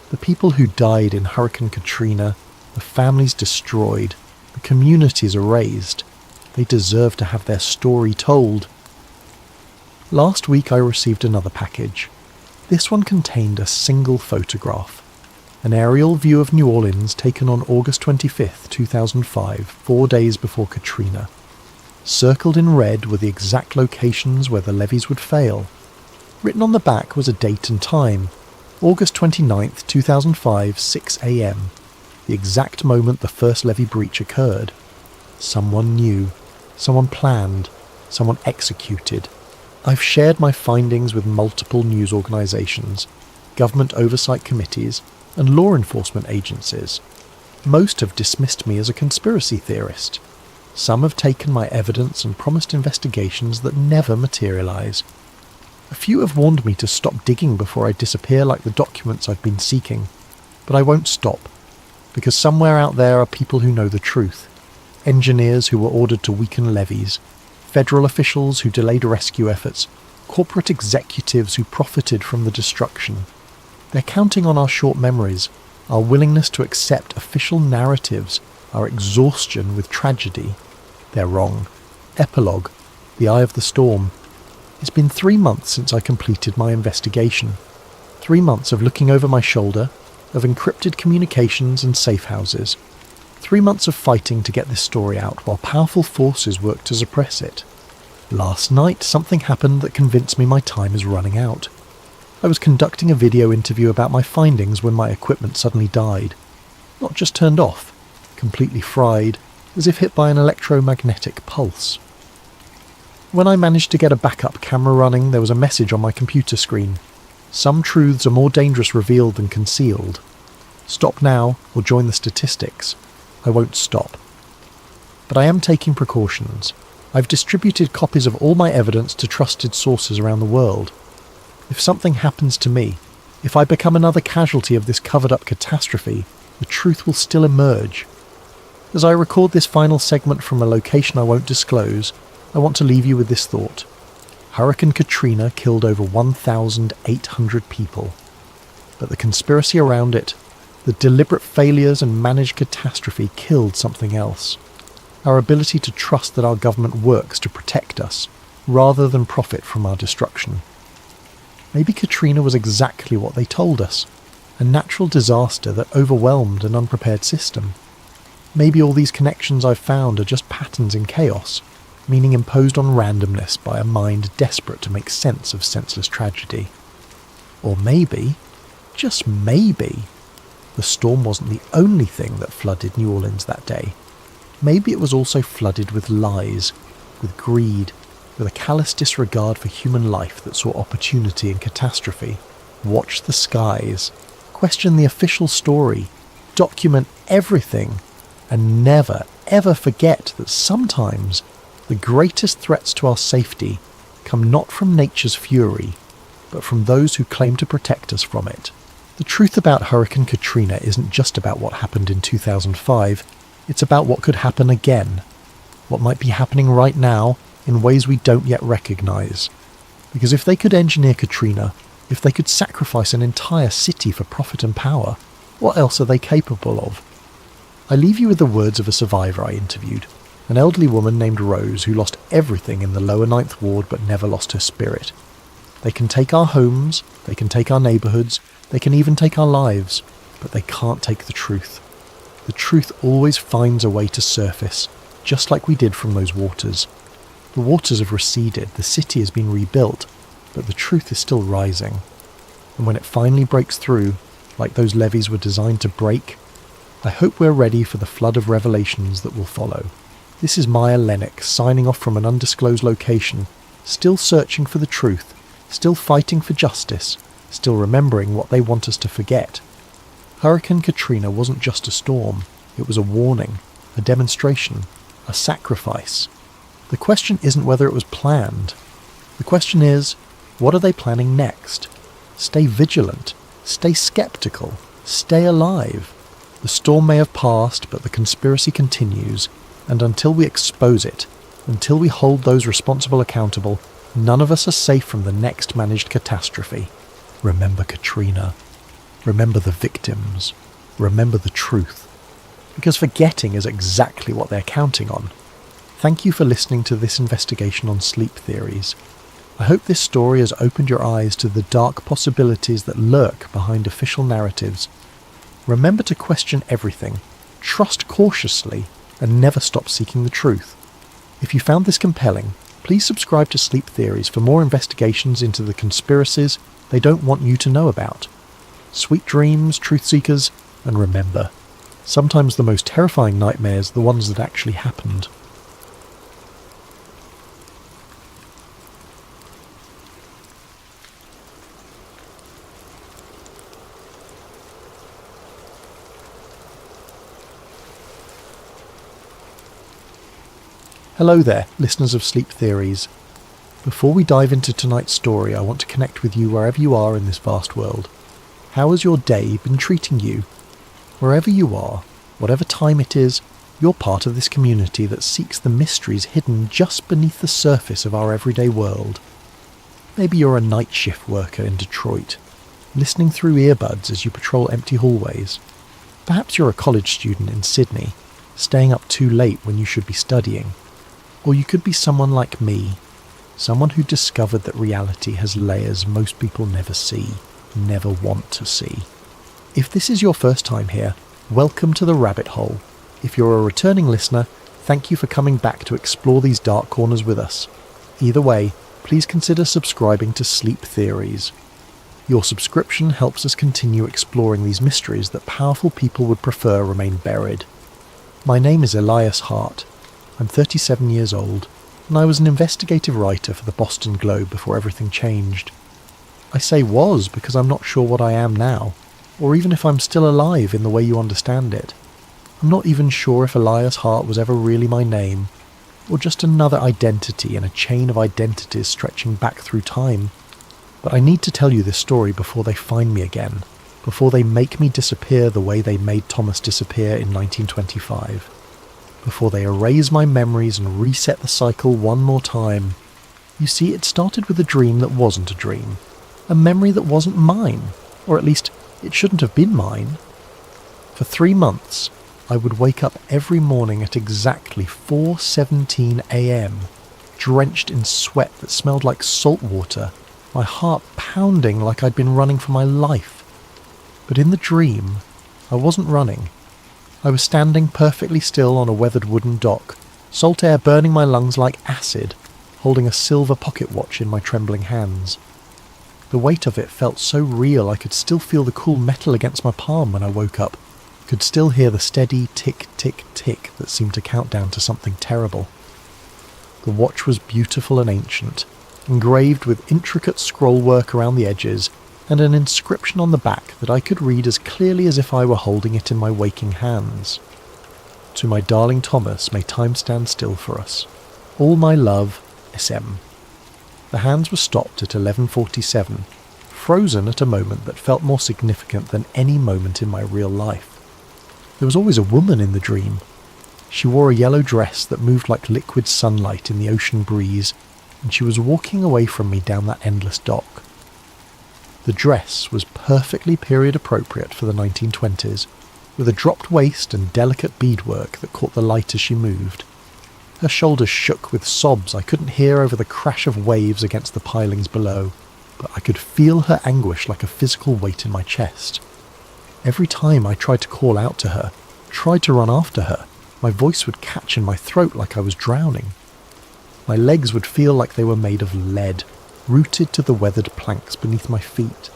The people who died in Hurricane Katrina, the families destroyed, the communities erased, they deserve to have their story told. Last week I received another package. This one contained a single photograph. An aerial view of New Orleans taken on August 25th, 2005, 4 days before Katrina. Circled in red were the exact locations where the levees would fail. Written on the back was a date and time, August 29th, 2005, 6 a.m, the exact moment the first levee breach occurred. Someone knew, someone planned, someone executed. I've shared my findings with multiple news organisations, government oversight committees, and law enforcement agencies. Most have dismissed me as a conspiracy theorist. Some have taken my evidence and promised investigations that never materialise. A few have warned me to stop digging before I disappear like the documents I've been seeking. But I won't stop, because somewhere out there are people who know the truth. Engineers who were ordered to weaken levees, federal officials who delayed rescue efforts, corporate executives who profited from the destruction. They're counting on our short memories, our willingness to accept official narratives, our exhaustion with tragedy. They're wrong. Epilogue. The eye of the storm. It's been 3 months since I completed my investigation. 3 months of looking over my shoulder, of encrypted communications and safe houses. 3 months of fighting to get this story out while powerful forces worked to suppress it. Last night, something happened that convinced me my time is running out. I was conducting a video interview about my findings when my equipment suddenly died. Not just turned off, completely fried, as if hit by an electromagnetic pulse. When I managed to get a backup camera running, there was a message on my computer screen. Some truths are more dangerous revealed than concealed. Stop now, or join the statistics. I won't stop. But I am taking precautions. I've distributed copies of all my evidence to trusted sources around the world. If something happens to me, if I become another casualty of this covered-up catastrophe, the truth will still emerge. As I record this final segment from a location I won't disclose, I want to leave you with this thought. Hurricane Katrina killed over 1,800 people. But the conspiracy around it, the deliberate failures and managed catastrophe killed something else. Our ability to trust that our government works to protect us, rather than profit from our destruction. Maybe Katrina was exactly what they told us, a natural disaster that overwhelmed an unprepared system. Maybe all these connections I've found are just patterns in chaos, meaning imposed on randomness by a mind desperate to make sense of senseless tragedy. Or maybe, just maybe, the storm wasn't the only thing that flooded New Orleans that day. Maybe it was also flooded with lies, with greed, with a callous disregard for human life that saw opportunity in catastrophe. Watch the skies, question the official story, document everything, and never, ever forget that sometimes the greatest threats to our safety come not from nature's fury, but from those who claim to protect us from it. The truth about Hurricane Katrina isn't just about what happened in 2005, it's about what could happen again, what might be happening right now in ways we don't yet recognise. Because if they could engineer Katrina, if they could sacrifice an entire city for profit and power, what else are they capable of? I leave you with the words of a survivor I interviewed, an elderly woman named Rose who lost everything in the lower 9th Ward but never lost her spirit. They can take our homes, they can take our neighbourhoods, they can even take our lives, but they can't take the truth. The truth always finds a way to surface, just like we did from those waters. The waters have receded, the city has been rebuilt, but the truth is still rising. And when it finally breaks through, like those levees were designed to break, I hope we're ready for the flood of revelations that will follow. This is Maya Lennox signing off from an undisclosed location, still searching for the truth, still fighting for justice, still remembering what they want us to forget. Hurricane Katrina wasn't just a storm, it was a warning, a demonstration, a sacrifice. The question isn't whether it was planned. The question is, what are they planning next? Stay vigilant, stay skeptical, stay alive. The storm may have passed, but the conspiracy continues, and until we expose it, until we hold those responsible accountable, none of us are safe from the next managed catastrophe. Remember Katrina. Remember the victims. Remember the truth. Because forgetting is exactly what they're counting on. Thank you for listening to this investigation on sleep theories. I hope this story has opened your eyes to the dark possibilities that lurk behind official narratives. Remember to question everything, trust cautiously, and never stop seeking the truth. If you found this compelling, Please subscribe to Sleep Theories for more investigations into the conspiracies they don't want you to know about. Sweet dreams, truth seekers, and remember, sometimes the most terrifying nightmares are the ones that actually happened. Hello there, listeners of Sleep Theories. Before we dive into tonight's story, I want to connect with you wherever you are in this vast world. How has your day been treating you? Wherever you are, whatever time it is, you're part of this community that seeks the mysteries hidden just beneath the surface of our everyday world. Maybe you're a night shift worker in Detroit, listening through earbuds as you patrol empty hallways. Perhaps you're a college student in Sydney, staying up too late when you should be studying. Or you could be someone like me, someone who discovered that reality has layers most people never see, never want to see. If this is your first time here, welcome to the rabbit hole. If you're a returning listener, thank you for coming back to explore these dark corners with us. Either way, please consider subscribing to Sleep Theories. Your subscription helps us continue exploring these mysteries that powerful people would prefer remain buried. My name is Elias Hart. I'm 37 years old, and I was an investigative writer for the Boston Globe before everything changed. I say was because I'm not sure what I am now, or even if I'm still alive in the way you understand it. I'm not even sure if Elias Hart was ever really my name, or just another identity in a chain of identities stretching back through time. But I need to tell you this story before they find me again, before they make me disappear the way they made Thomas disappear in 1925. Before they erase my memories and reset the cycle one more time. You see, it started with a dream that wasn't a dream. A memory that wasn't mine. Or at least, it shouldn't have been mine. For 3 months, I would wake up every morning at exactly 4:17 a.m., drenched in sweat that smelled like salt water, my heart pounding like I'd been running for my life. But in the dream, I wasn't running. I was standing perfectly still on a weathered wooden dock, salt air burning my lungs like acid, holding a silver pocket watch in my trembling hands. The weight of it felt so real I could still feel the cool metal against my palm when I woke up, could still hear the steady tick, tick, tick that seemed to count down to something terrible. The watch was beautiful and ancient, engraved with intricate scrollwork around the edges, and an inscription on the back that I could read as clearly as if I were holding it in my waking hands. To my darling Thomas, may time stand still for us. All my love, SM. The hands were stopped at 11:47, frozen at a moment that felt more significant than any moment in my real life. There was always a woman in the dream. She wore a yellow dress that moved like liquid sunlight in the ocean breeze, and she was walking away from me down that endless dock. The dress was perfectly period appropriate for the 1920s, with a dropped waist and delicate beadwork that caught the light as she moved. Her shoulders shook with sobs I couldn't hear over the crash of waves against the pilings below, but I could feel her anguish like a physical weight in my chest. Every time I tried to call out to her, tried to run after her, my voice would catch in my throat like I was drowning. My legs would feel like they were made of lead, rooted to the weathered planks beneath my feet.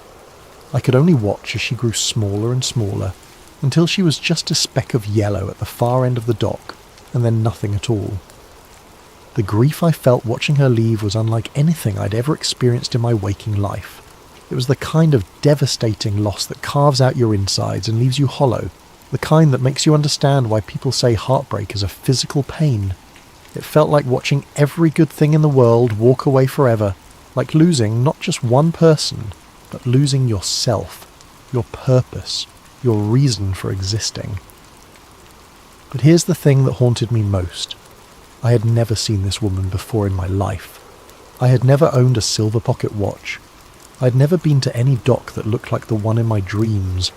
I could only watch as she grew smaller and smaller, until she was just a speck of yellow at the far end of the dock, and then nothing at all. The grief I felt watching her leave was unlike anything I'd ever experienced in my waking life. It was the kind of devastating loss that carves out your insides and leaves you hollow, the kind that makes you understand why people say heartbreak is a physical pain. It felt like watching every good thing in the world walk away forever, like losing not just one person, but losing yourself, your purpose, your reason for existing. But here's the thing that haunted me most. I had never seen this woman before in my life. I had never owned a silver pocket watch. I had never been to any dock that looked like the one in my dreams.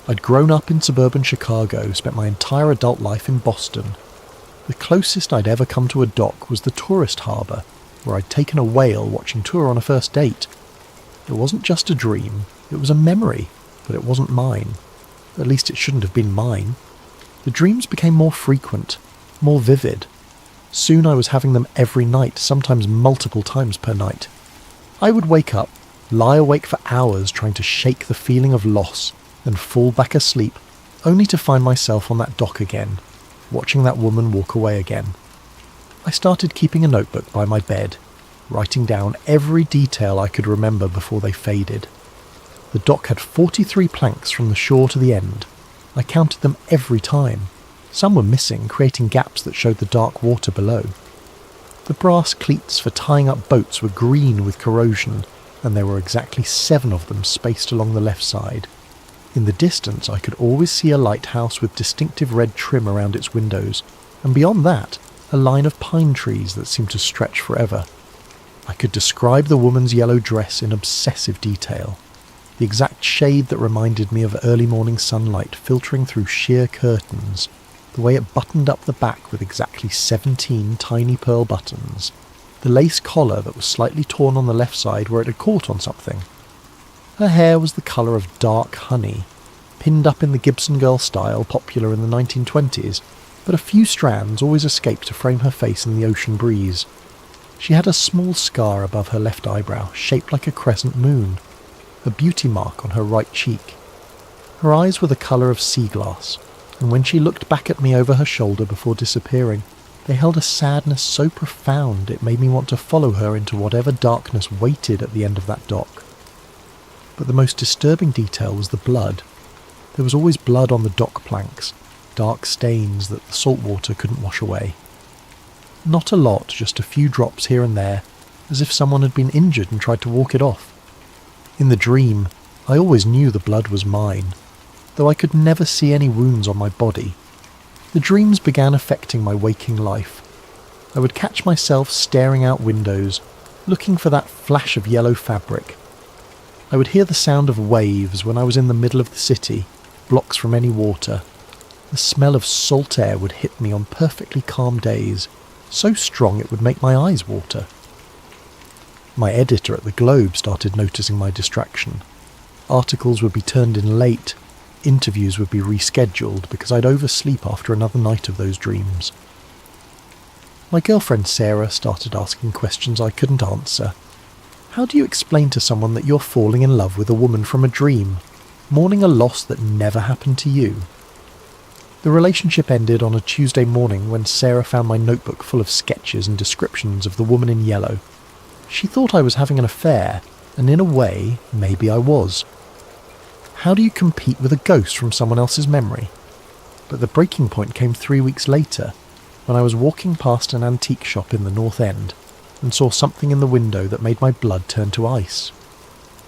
I'd grown up in suburban Chicago, spent my entire adult life in Boston. The closest I'd ever come to a dock was the tourist harbour, where I'd taken a whale watching tour on a first date. It wasn't just a dream, it was a memory, but it wasn't mine. At least it shouldn't have been mine. The dreams became more frequent, more vivid. Soon I was having them every night, sometimes multiple times per night. I would wake up, lie awake for hours trying to shake the feeling of loss, then fall back asleep, only to find myself on that dock again, watching that woman walk away again. I started keeping a notebook by my bed, writing down every detail I could remember before they faded. The dock had 43 planks from the shore to the end. I counted them every time. Some were missing, creating gaps that showed the dark water below. The brass cleats for tying up boats were green with corrosion, and there were exactly 7 of them spaced along the left side. In the distance I could always see a lighthouse with distinctive red trim around its windows, and beyond that, a line of pine trees that seemed to stretch forever. I could describe the woman's yellow dress in obsessive detail. The exact shade that reminded me of early morning sunlight filtering through sheer curtains, the way it buttoned up the back with exactly 17 tiny pearl buttons, the lace collar that was slightly torn on the left side where it had caught on something. Her hair was the colour of dark honey, pinned up in the Gibson girl style popular in the 1920s, but a few strands always escaped to frame her face in the ocean breeze. She had a small scar above her left eyebrow, shaped like a crescent moon, a beauty mark on her right cheek. Her eyes were the colour of sea glass, and when she looked back at me over her shoulder before disappearing, they held a sadness so profound it made me want to follow her into whatever darkness waited at the end of that dock. But the most disturbing detail was the blood. There was always blood on the dock planks, dark stains that the salt water couldn't wash away. Not a lot, just a few drops here and there, as if someone had been injured and tried to walk it off. In the dream, I always knew the blood was mine, though I could never see any wounds on my body. The dreams began affecting my waking life. I would catch myself staring out windows, looking for that flash of yellow fabric. I would hear the sound of waves when I was in the middle of the city, blocks from any water. The smell of salt air would hit me on perfectly calm days, so strong it would make my eyes water. My editor at the Globe started noticing my distraction. Articles would be turned in late, interviews would be rescheduled because I'd oversleep after another night of those dreams. My girlfriend Sarah started asking questions I couldn't answer. How do you explain to someone that you're falling in love with a woman from a dream, mourning a loss that never happened to you? The relationship ended on a Tuesday morning when Sarah found my notebook full of sketches and descriptions of the woman in yellow. She thought I was having an affair, and in a way, maybe I was. How do you compete with a ghost from someone else's memory? But the breaking point came 3 weeks later, when I was walking past an antique shop in the North End, and saw something in the window that made my blood turn to ice.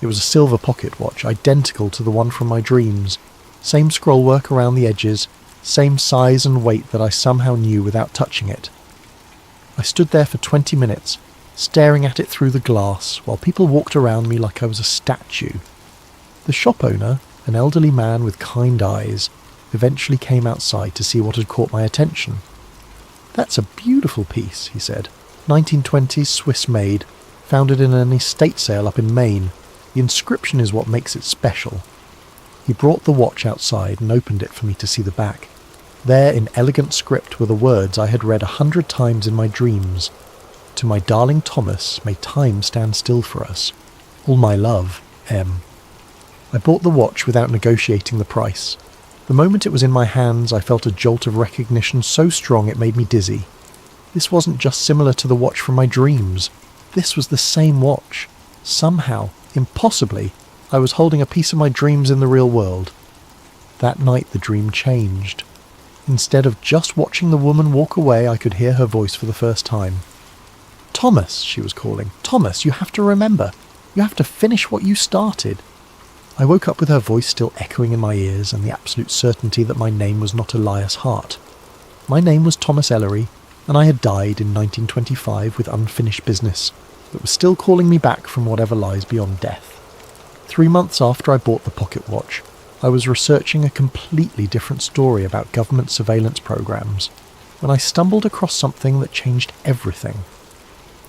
It was a silver pocket watch, identical to the one from my dreams, same scroll work around the edges, same size and weight that I somehow knew without touching it. I stood there for 20 minutes, staring at it through the glass, while people walked around me like I was a statue. The shop owner, an elderly man with kind eyes, eventually came outside to see what had caught my attention. "That's a beautiful piece," he said. 1920s Swiss-made, founded in an estate sale up in Maine. The inscription is what makes it special. He brought the watch outside and opened it for me to see the back. There, in elegant script, were the words I had read 100 times in my dreams. "To my darling Thomas, may time stand still for us. All my love, M." I bought the watch without negotiating the price. The moment it was in my hands, I felt a jolt of recognition so strong it made me dizzy. This wasn't just similar to the watch from my dreams. This was the same watch. Somehow, impossibly, I was holding a piece of my dreams in the real world. That night the dream changed. Instead of just watching the woman walk away, I could hear her voice for the first time. "Thomas," she was calling. "Thomas, you have to remember. You have to finish what you started." I woke up with her voice still echoing in my ears and the absolute certainty that my name was not Elias Hart. My name was Thomas Ellery, and I had died in 1925 with unfinished business that was still calling me back from whatever lies beyond death. 3 months after I bought the pocket watch, I was researching a completely different story about government surveillance programs when I stumbled across something that changed everything.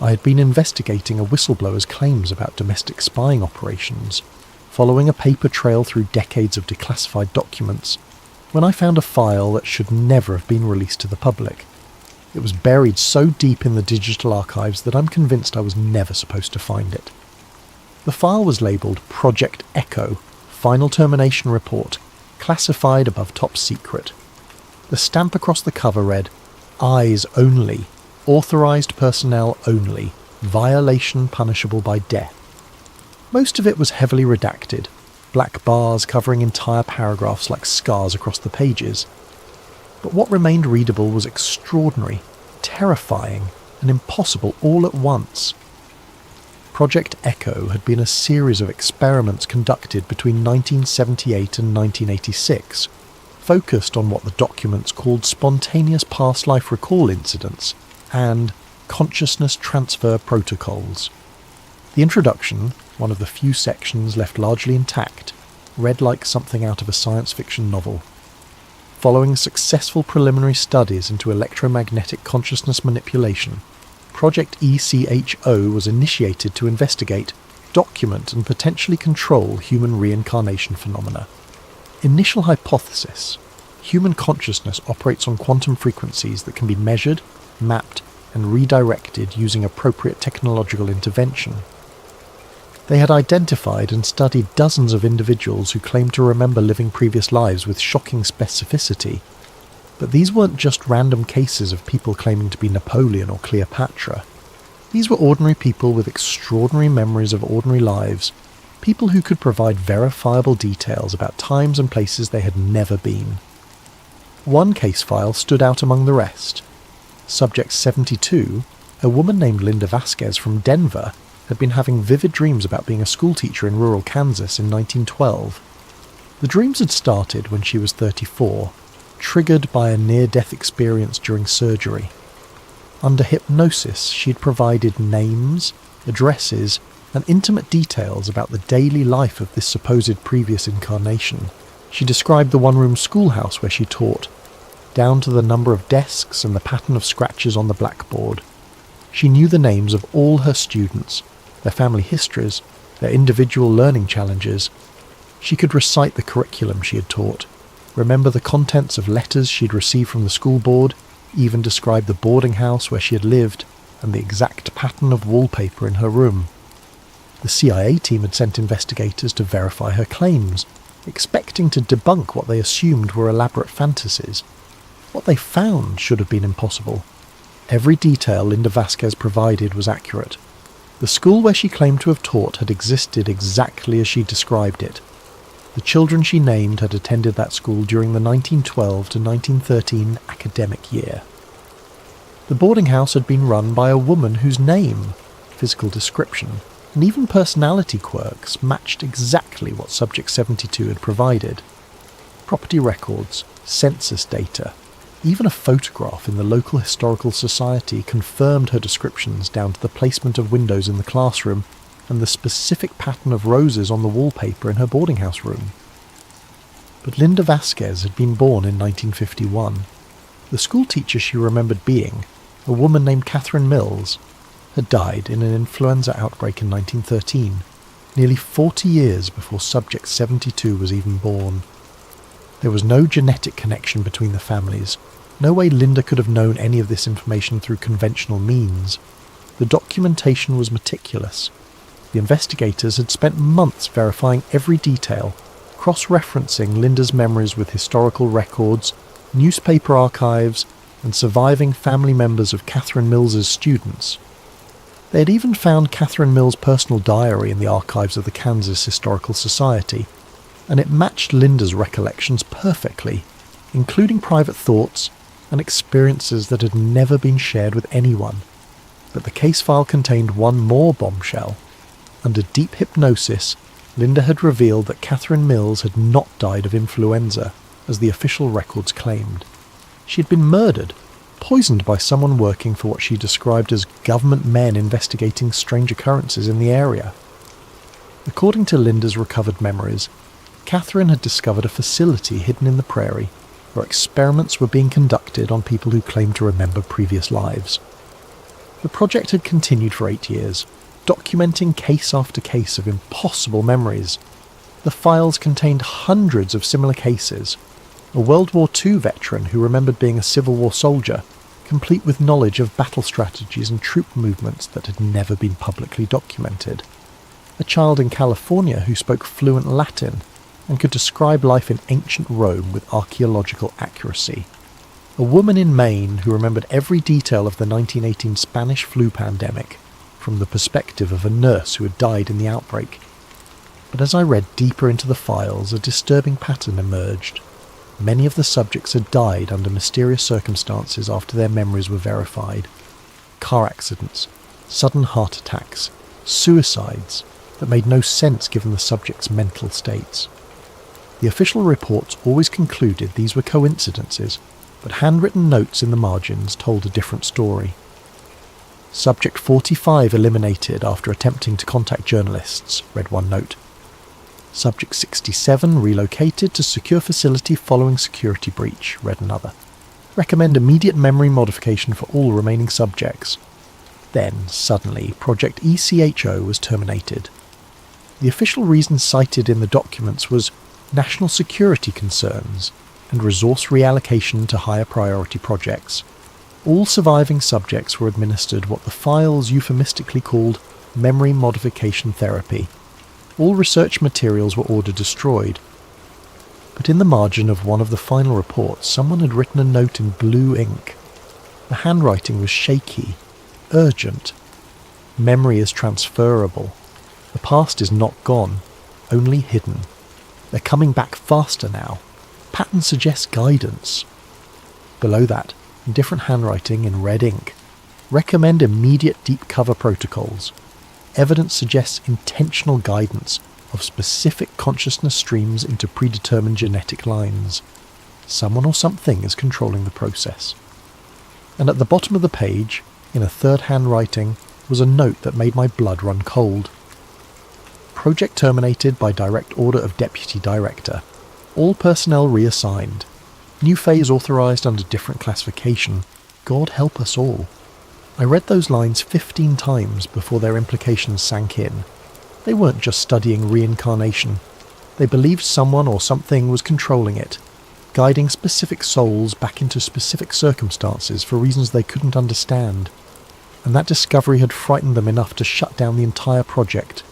I had been investigating a whistleblower's claims about domestic spying operations, following a paper trail through decades of declassified documents, when I found a file that should never have been released to the public. It was buried so deep in the digital archives that I'm convinced I was never supposed to find it. The file was labelled Project Echo, Final Termination Report, classified above top secret. The stamp across the cover read, Eyes Only, Authorised Personnel Only, Violation Punishable by Death. Most of it was heavily redacted, black bars covering entire paragraphs like scars across the pages. But what remained readable was extraordinary, terrifying, and impossible all at once. Project Echo had been a series of experiments conducted between 1978 and 1986, focused on what the documents called spontaneous past life recall incidents and consciousness transfer protocols. The introduction, one of the few sections left largely intact, read like something out of a science fiction novel. Following successful preliminary studies into electromagnetic consciousness manipulation, Project ECHO was initiated to investigate, document and potentially control human reincarnation phenomena. Initial hypothesis: human consciousness operates on quantum frequencies that can be measured, mapped and redirected using appropriate technological intervention. They had identified and studied dozens of individuals who claimed to remember living previous lives with shocking specificity. But these weren't just random cases of people claiming to be Napoleon or Cleopatra. These were ordinary people with extraordinary memories of ordinary lives, people who could provide verifiable details about times and places they had never been. One case file stood out among the rest. Subject 72, a woman named Linda Vasquez from Denver, had been having vivid dreams about being a schoolteacher in rural Kansas in 1912. The dreams had started when she was 34, triggered by a near-death experience during surgery. Under hypnosis, she had provided names, addresses, and intimate details about the daily life of this supposed previous incarnation. She described the one-room schoolhouse where she taught, down to the number of desks and the pattern of scratches on the blackboard. She knew the names of all her students, their family histories, their individual learning challenges. She could recite the curriculum she had taught, remember the contents of letters she'd received from the school board, even describe the boarding house where she had lived and the exact pattern of wallpaper in her room. The CIA team had sent investigators to verify her claims, expecting to debunk what they assumed were elaborate fantasies. What they found should have been impossible. Every detail Linda Vasquez provided was accurate. The school where she claimed to have taught had existed exactly as she described it. The children she named had attended that school during the 1912 to 1913 academic year. The boarding house had been run by a woman whose name, physical description, and even personality quirks matched exactly what Subject 72 had provided. Property records, census data, even a photograph in the local historical society confirmed her descriptions down to the placement of windows in the classroom and the specific pattern of roses on the wallpaper in her boarding house room. But Linda Vasquez had been born in 1951. The schoolteacher she remembered being, a woman named Catherine Mills, had died in an influenza outbreak in 1913, nearly 40 years before Subject 72 was even born. There was no genetic connection between the families. No way Linda could have known any of this information through conventional means. The documentation was meticulous. The investigators had spent months verifying every detail, cross-referencing Linda's memories with historical records, newspaper archives, and surviving family members of Catherine Mills's students. They had even found Catherine Mill's personal diary in the archives of the Kansas Historical Society, and it matched Linda's recollections perfectly, including private thoughts and experiences that had never been shared with anyone. But the case file contained one more bombshell. Under deep hypnosis, Linda had revealed that Catherine Mills had not died of influenza, as the official records claimed. She had been murdered, poisoned by someone working for what she described as government men investigating strange occurrences in the area. According to Linda's recovered memories, Catherine had discovered a facility hidden in the prairie where experiments were being conducted on people who claimed to remember previous lives. The project had continued for 8 years, documenting case after case of impossible memories. The files contained hundreds of similar cases. A World War II veteran who remembered being a Civil War soldier complete with knowledge of battle strategies and troop movements that had never been publicly documented. A child in California who spoke fluent Latin and could describe life in ancient Rome with archaeological accuracy. A woman in Maine who remembered every detail of the 1918 Spanish flu pandemic from the perspective of a nurse who had died in the outbreak. But as I read deeper into the files, a disturbing pattern emerged. Many of the subjects had died under mysterious circumstances after their memories were verified. Car accidents, sudden heart attacks, suicides that made no sense given the subjects' mental states. The official reports always concluded these were coincidences, but handwritten notes in the margins told a different story. Subject 45 eliminated after attempting to contact journalists, read one note. Subject 67 relocated to secure facility following security breach, read another. Recommend immediate memory modification for all remaining subjects. Then, suddenly, Project ECHO was terminated. The official reason cited in the documents was national security concerns and resource reallocation to higher priority projects. All surviving subjects were administered what the files euphemistically called memory modification therapy. All research materials were ordered destroyed. But in the margin of one of the final reports, someone had written a note in blue ink. The handwriting was shaky, urgent. Memory is transferable. The past is not gone, only hidden. They're coming back faster now. Pattern suggests guidance. Below that, in different handwriting in red ink, recommend immediate deep cover protocols. Evidence suggests intentional guidance of specific consciousness streams into predetermined genetic lines. Someone or something is controlling the process. And at the bottom of the page, in a third handwriting, was a note that made my blood run cold. Project terminated by direct order of Deputy Director. All personnel reassigned. New phase authorised under different classification. God help us all. I read those lines 15 times before their implications sank in. They weren't just studying reincarnation. They believed someone or something was controlling it, guiding specific souls back into specific circumstances for reasons they couldn't understand. And that discovery had frightened them enough to shut down the entire project.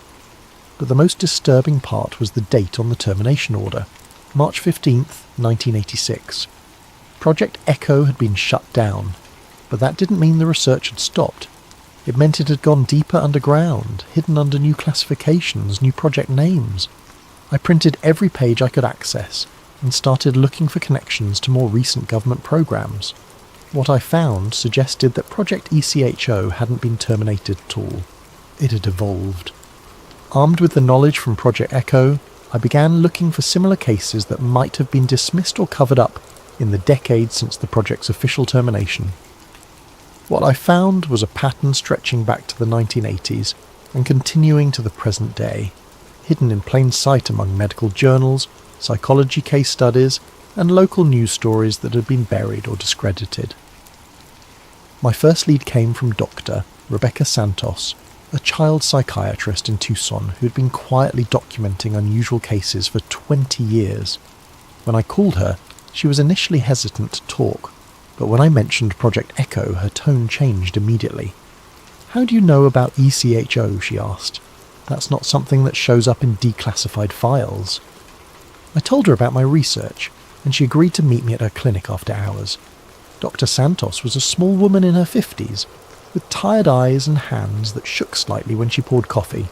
But the most disturbing part was the date on the termination order, March 15th, 1986. Project Echo had been shut down. But that didn't mean the research had stopped. It meant it had gone deeper underground, hidden under new classifications, new project names. I printed every page I could access and started looking for connections to more recent government programs. What I found suggested that Project ECHO hadn't been terminated at all. It had evolved. Armed with the knowledge from Project Echo, I began looking for similar cases that might have been dismissed or covered up in the decades since the project's official termination. What I found was a pattern stretching back to the 1980s and continuing to the present day, hidden in plain sight among medical journals, psychology case studies, and local news stories that had been buried or discredited. My first lead came from Dr. Rebecca Santos, a child psychiatrist in Tucson who had been quietly documenting unusual cases for 20 years. When I called her, she was initially hesitant to talk, but when I mentioned Project Echo, her tone changed immediately. "How do you know about ECHO?" she asked. "That's not something that shows up in declassified files." I told her about my research, and she agreed to meet me at her clinic after hours. Dr. Santos was a small woman in her 50s, with tired eyes and hands that shook slightly when she poured coffee.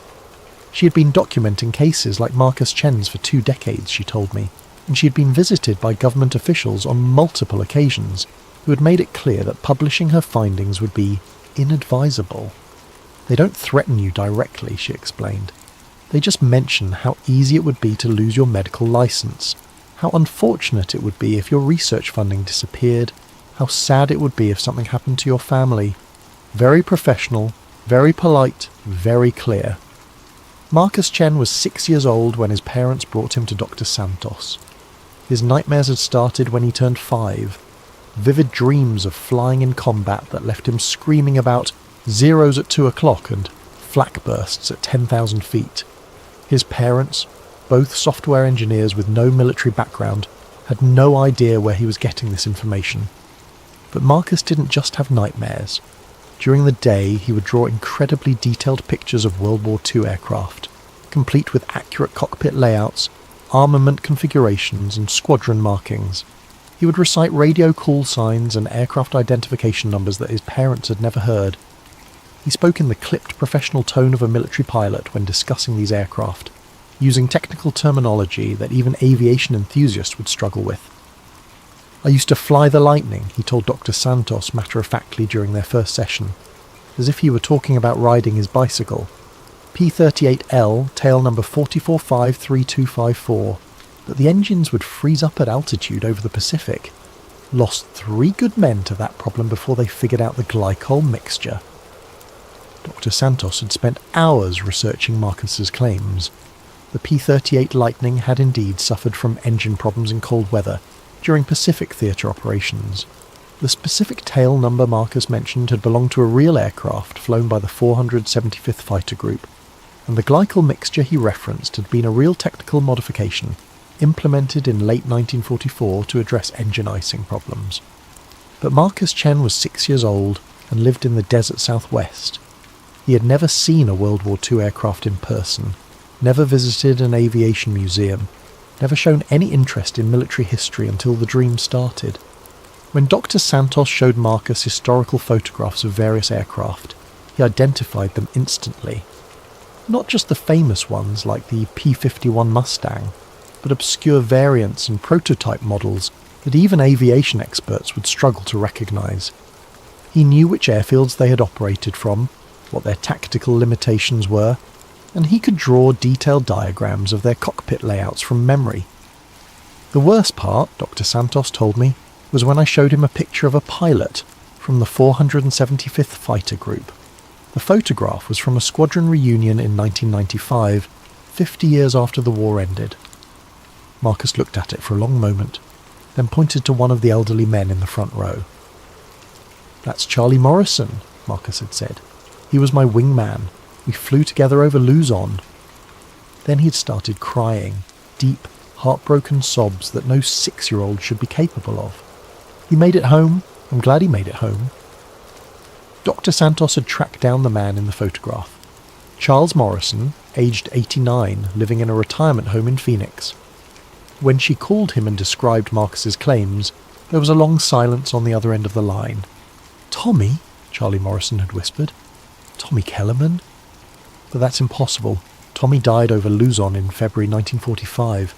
She had been documenting cases like Marcus Chen's for 2 decades, she told me, and she had been visited by government officials on multiple occasions who had made it clear that publishing her findings would be inadvisable. "They don't threaten you directly," she explained. "They just mention how easy it would be to lose your medical license, how unfortunate it would be if your research funding disappeared, how sad it would be if something happened to your family. Very professional, very polite, very clear." Marcus Chen was 6 years old when his parents brought him to Dr. Santos. His nightmares had started when he turned 5. Vivid dreams of flying in combat that left him screaming about zeros at 2 o'clock and flak bursts at 10,000 feet. His parents, both software engineers with no military background, had no idea where he was getting this information. But Marcus didn't just have nightmares. During the day, he would draw incredibly detailed pictures of World War II aircraft, complete with accurate cockpit layouts, armament configurations, and squadron markings. He would recite radio call signs and aircraft identification numbers that his parents had never heard. He spoke in the clipped professional tone of a military pilot when discussing these aircraft, using technical terminology that even aviation enthusiasts would struggle with. "I used to fly the Lightning," he told Dr. Santos matter-of-factly during their first session, as if he were talking about riding his bicycle. P-38L, tail number 4453254, but the engines would freeze up at altitude over the Pacific. Lost 3 good men to that problem before they figured out the glycol mixture. Dr. Santos had spent hours researching Marcus's claims. The P-38 Lightning had indeed suffered from engine problems in cold weather during Pacific theatre operations. The specific tail number Marcus mentioned had belonged to a real aircraft flown by the 475th Fighter Group, and the glycol mixture he referenced had been a real technical modification implemented in late 1944 to address engine icing problems. But Marcus Chen was 6 years old and lived in the desert southwest. He had never seen a World War II aircraft in person, never visited an aviation museum, never shown any interest in military history until the dream started. When Dr. Santos showed Marcus historical photographs of various aircraft, he identified them instantly. Not just the famous ones like the P-51 Mustang, but obscure variants and prototype models that even aviation experts would struggle to recognise. He knew which airfields they had operated from, what their tactical limitations were, and he could draw detailed diagrams of their cockpit layouts from memory. The worst part, Dr. Santos told me, was when I showed him a picture of a pilot from the 475th Fighter Group. The photograph was from a squadron reunion in 1995, 50 years after the war ended. Marcus looked at it for a long moment, then pointed to one of the elderly men in the front row. "That's Charlie Morrison," Marcus had said. "He was my wingman. We flew together over Luzon." Then he'd started crying, deep, heartbroken sobs that no 6-year-old should be capable of. "He made it home. I'm glad he made it home." Dr. Santos had tracked down the man in the photograph. Charles Morrison, aged 89, living in a retirement home in Phoenix. When she called him and described Marcus's claims, there was a long silence on the other end of the line. "Tommy?" Charlie Morrison had whispered. "Tommy Kellerman?" But that's impossible. Tommy died over Luzon in February 1945,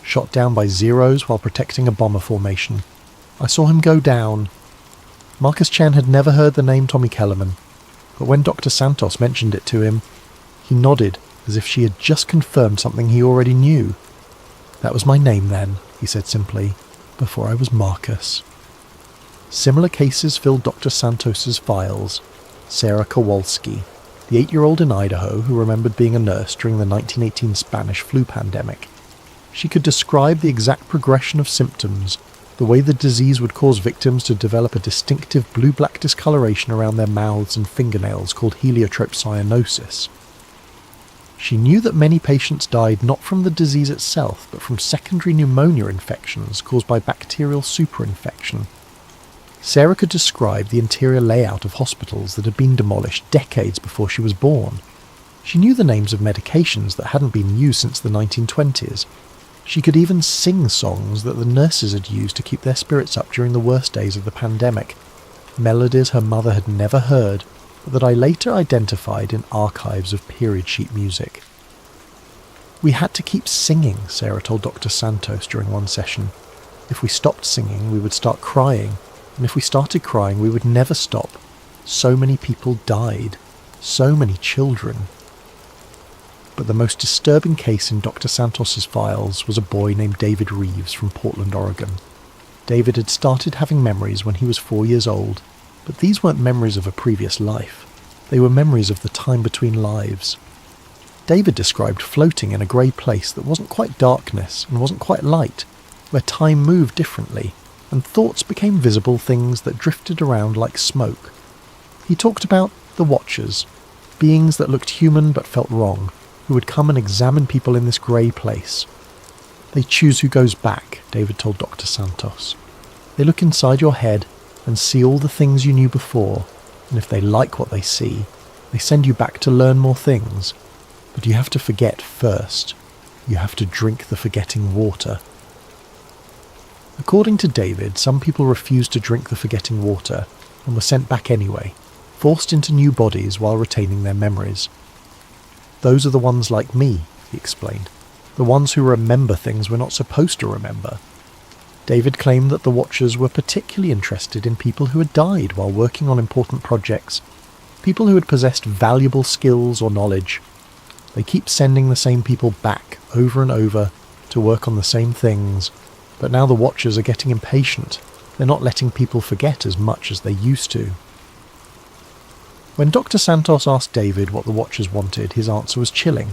shot down by Zeros while protecting a bomber formation. I saw him go down. Marcus Chen had never heard the name Tommy Kellerman, but when Dr. Santos mentioned it to him, he nodded as if she had just confirmed something he already knew. "That was my name then," he said simply, "before I was Marcus." Similar cases filled Dr. Santos's files. Sarah Kowalski, the 8-year-old in Idaho who remembered being a nurse during the 1918 Spanish flu pandemic. She could describe the exact progression of symptoms, the way the disease would cause victims to develop a distinctive blue-black discoloration around their mouths and fingernails called heliotrope cyanosis. She knew that many patients died not from the disease itself, but from secondary pneumonia infections caused by bacterial superinfection. Sarah could describe the interior layout of hospitals that had been demolished decades before she was born. She knew the names of medications that hadn't been used since the 1920s. She could even sing songs that the nurses had used to keep their spirits up during the worst days of the pandemic, melodies her mother had never heard, but that I later identified in archives of period sheet music. "We had to keep singing," Sarah told Dr. Santos during one session. "If we stopped singing, we would start crying, and if we started crying, we would never stop. So many people died. So many children." But the most disturbing case in Dr. Santos's files was a boy named David Reeves from Portland, Oregon. David had started having memories when he was 4 years old, but these weren't memories of a previous life. They were memories of the time between lives. David described floating in a grey place that wasn't quite darkness and wasn't quite light, where time moved differently, and thoughts became visible things that drifted around like smoke. He talked about the Watchers, beings that looked human but felt wrong, who would come and examine people in this grey place. "They choose who goes back," David told Dr. Santos. "They look inside your head and see all the things you knew before, and if they like what they see, they send you back to learn more things. But you have to forget first. You have to drink the forgetting water. According to David, some people refused to drink the forgetting water and were sent back anyway, forced into new bodies while retaining their memories. Those are the ones like me, he explained, the ones who remember things we're not supposed to remember. David claimed that the Watchers were particularly interested in people who had died while working on important projects, people who had possessed valuable skills or knowledge. They keep sending the same people back over and over to work on the same things, but now the Watchers are getting impatient. They're not letting people forget as much as they used to. When Dr. Santos asked David what the Watchers wanted, his answer was chilling.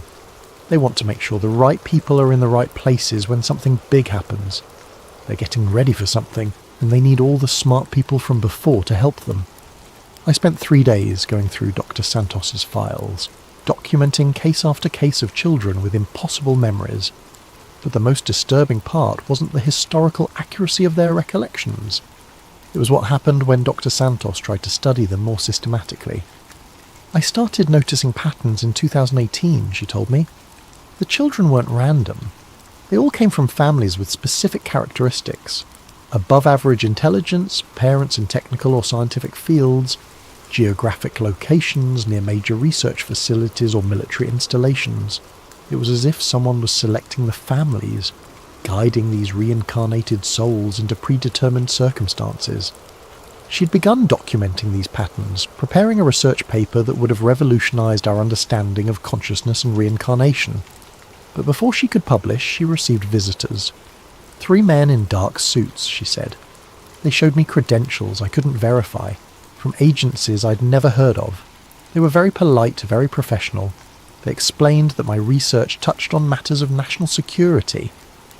They want to make sure the right people are in the right places when something big happens. They're getting ready for something, and they need all the smart people from before to help them. I spent 3 days going through Dr. Santos's files, documenting case after case of children with impossible memories. But the most disturbing part wasn't the historical accuracy of their recollections. It was what happened when Dr. Santos tried to study them more systematically. I started noticing patterns in 2018, she told me. The children weren't random. They all came from families with specific characteristics. Above average intelligence, parents in technical or scientific fields, geographic locations near major research facilities or military installations. It was as if someone was selecting the families, guiding these reincarnated souls into predetermined circumstances. She'd begun documenting these patterns, preparing a research paper that would have revolutionized our understanding of consciousness and reincarnation. But before she could publish, she received visitors. 3 men in dark suits, she said. They showed me credentials I couldn't verify, from agencies I'd never heard of. They were very polite, very professional. They explained that my research touched on matters of national security,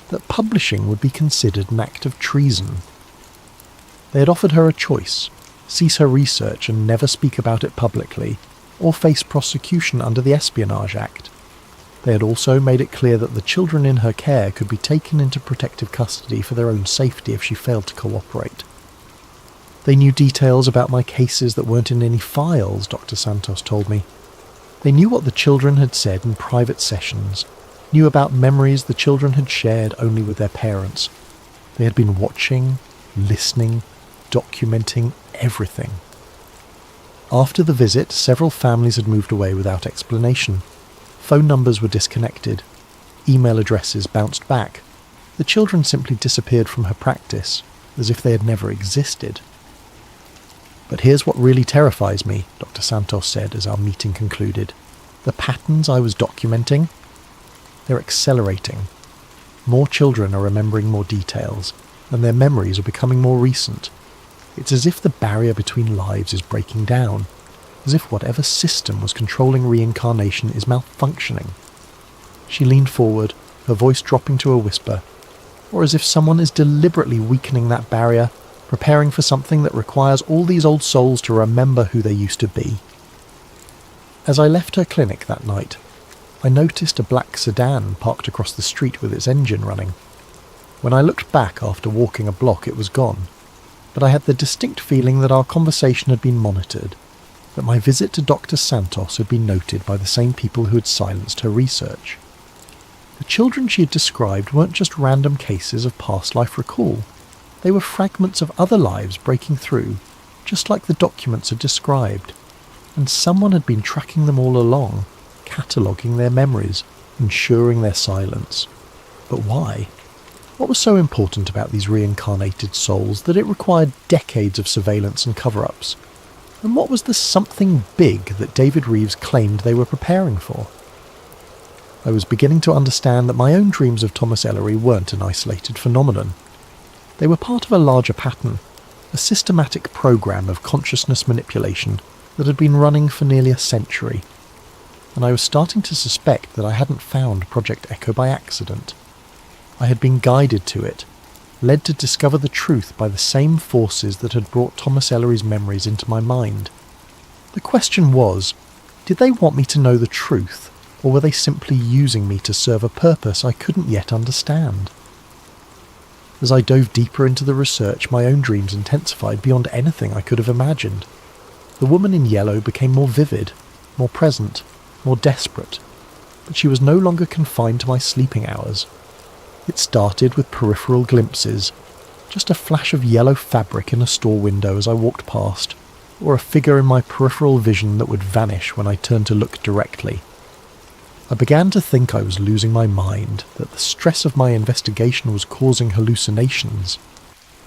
that publishing would be considered an act of treason. They had offered her a choice: cease her research and never speak about it publicly, or face prosecution under the Espionage Act. They had also made it clear that the children in her care could be taken into protective custody for their own safety if she failed to cooperate. They knew details about my cases that weren't in any files, Dr. Santos told me. They knew what the children had said in private sessions, knew about memories the children had shared only with their parents. They had been watching, listening, documenting everything. After the visit, several families had moved away without explanation. Phone numbers were disconnected. Email addresses bounced back. The children simply disappeared from her practice, as if they had never existed. But here's what really terrifies me, Dr. Santos said as our meeting concluded. The patterns I was documenting, they're accelerating. More children are remembering more details, and their memories are becoming more recent. It's as if the barrier between lives is breaking down, as if whatever system was controlling reincarnation is malfunctioning. She leaned forward, her voice dropping to a whisper, or as if someone is deliberately weakening that barrier, preparing for something that requires all these old souls to remember who they used to be. As I left her clinic that night, I noticed a black sedan parked across the street with its engine running. When I looked back after walking a block, it was gone, but I had the distinct feeling that our conversation had been monitored, that my visit to Dr. Santos had been noted by the same people who had silenced her research. The children she had described weren't just random cases of past life recall. They were fragments of other lives breaking through, just like the documents had described. And someone had been tracking them all along, cataloguing their memories, ensuring their silence. But why? What was so important about these reincarnated souls that it required decades of surveillance and cover-ups? And what was the something big that David Reeves claimed they were preparing for? I was beginning to understand that my own dreams of Thomas Ellery weren't an isolated phenomenon. They were part of a larger pattern, a systematic program of consciousness manipulation that had been running for nearly a century. And I was starting to suspect that I hadn't found Project Echo by accident. I had been guided to it, led to discover the truth by the same forces that had brought Thomas Ellery's memories into my mind. The question was, did they want me to know the truth, or were they simply using me to serve a purpose I couldn't yet understand? As I dove deeper into the research, my own dreams intensified beyond anything I could have imagined. The woman in yellow became more vivid, more present, more desperate, but she was no longer confined to my sleeping hours. It started with peripheral glimpses, just a flash of yellow fabric in a store window as I walked past, or a figure in my peripheral vision that would vanish when I turned to look directly. I began to think I was losing my mind, that the stress of my investigation was causing hallucinations,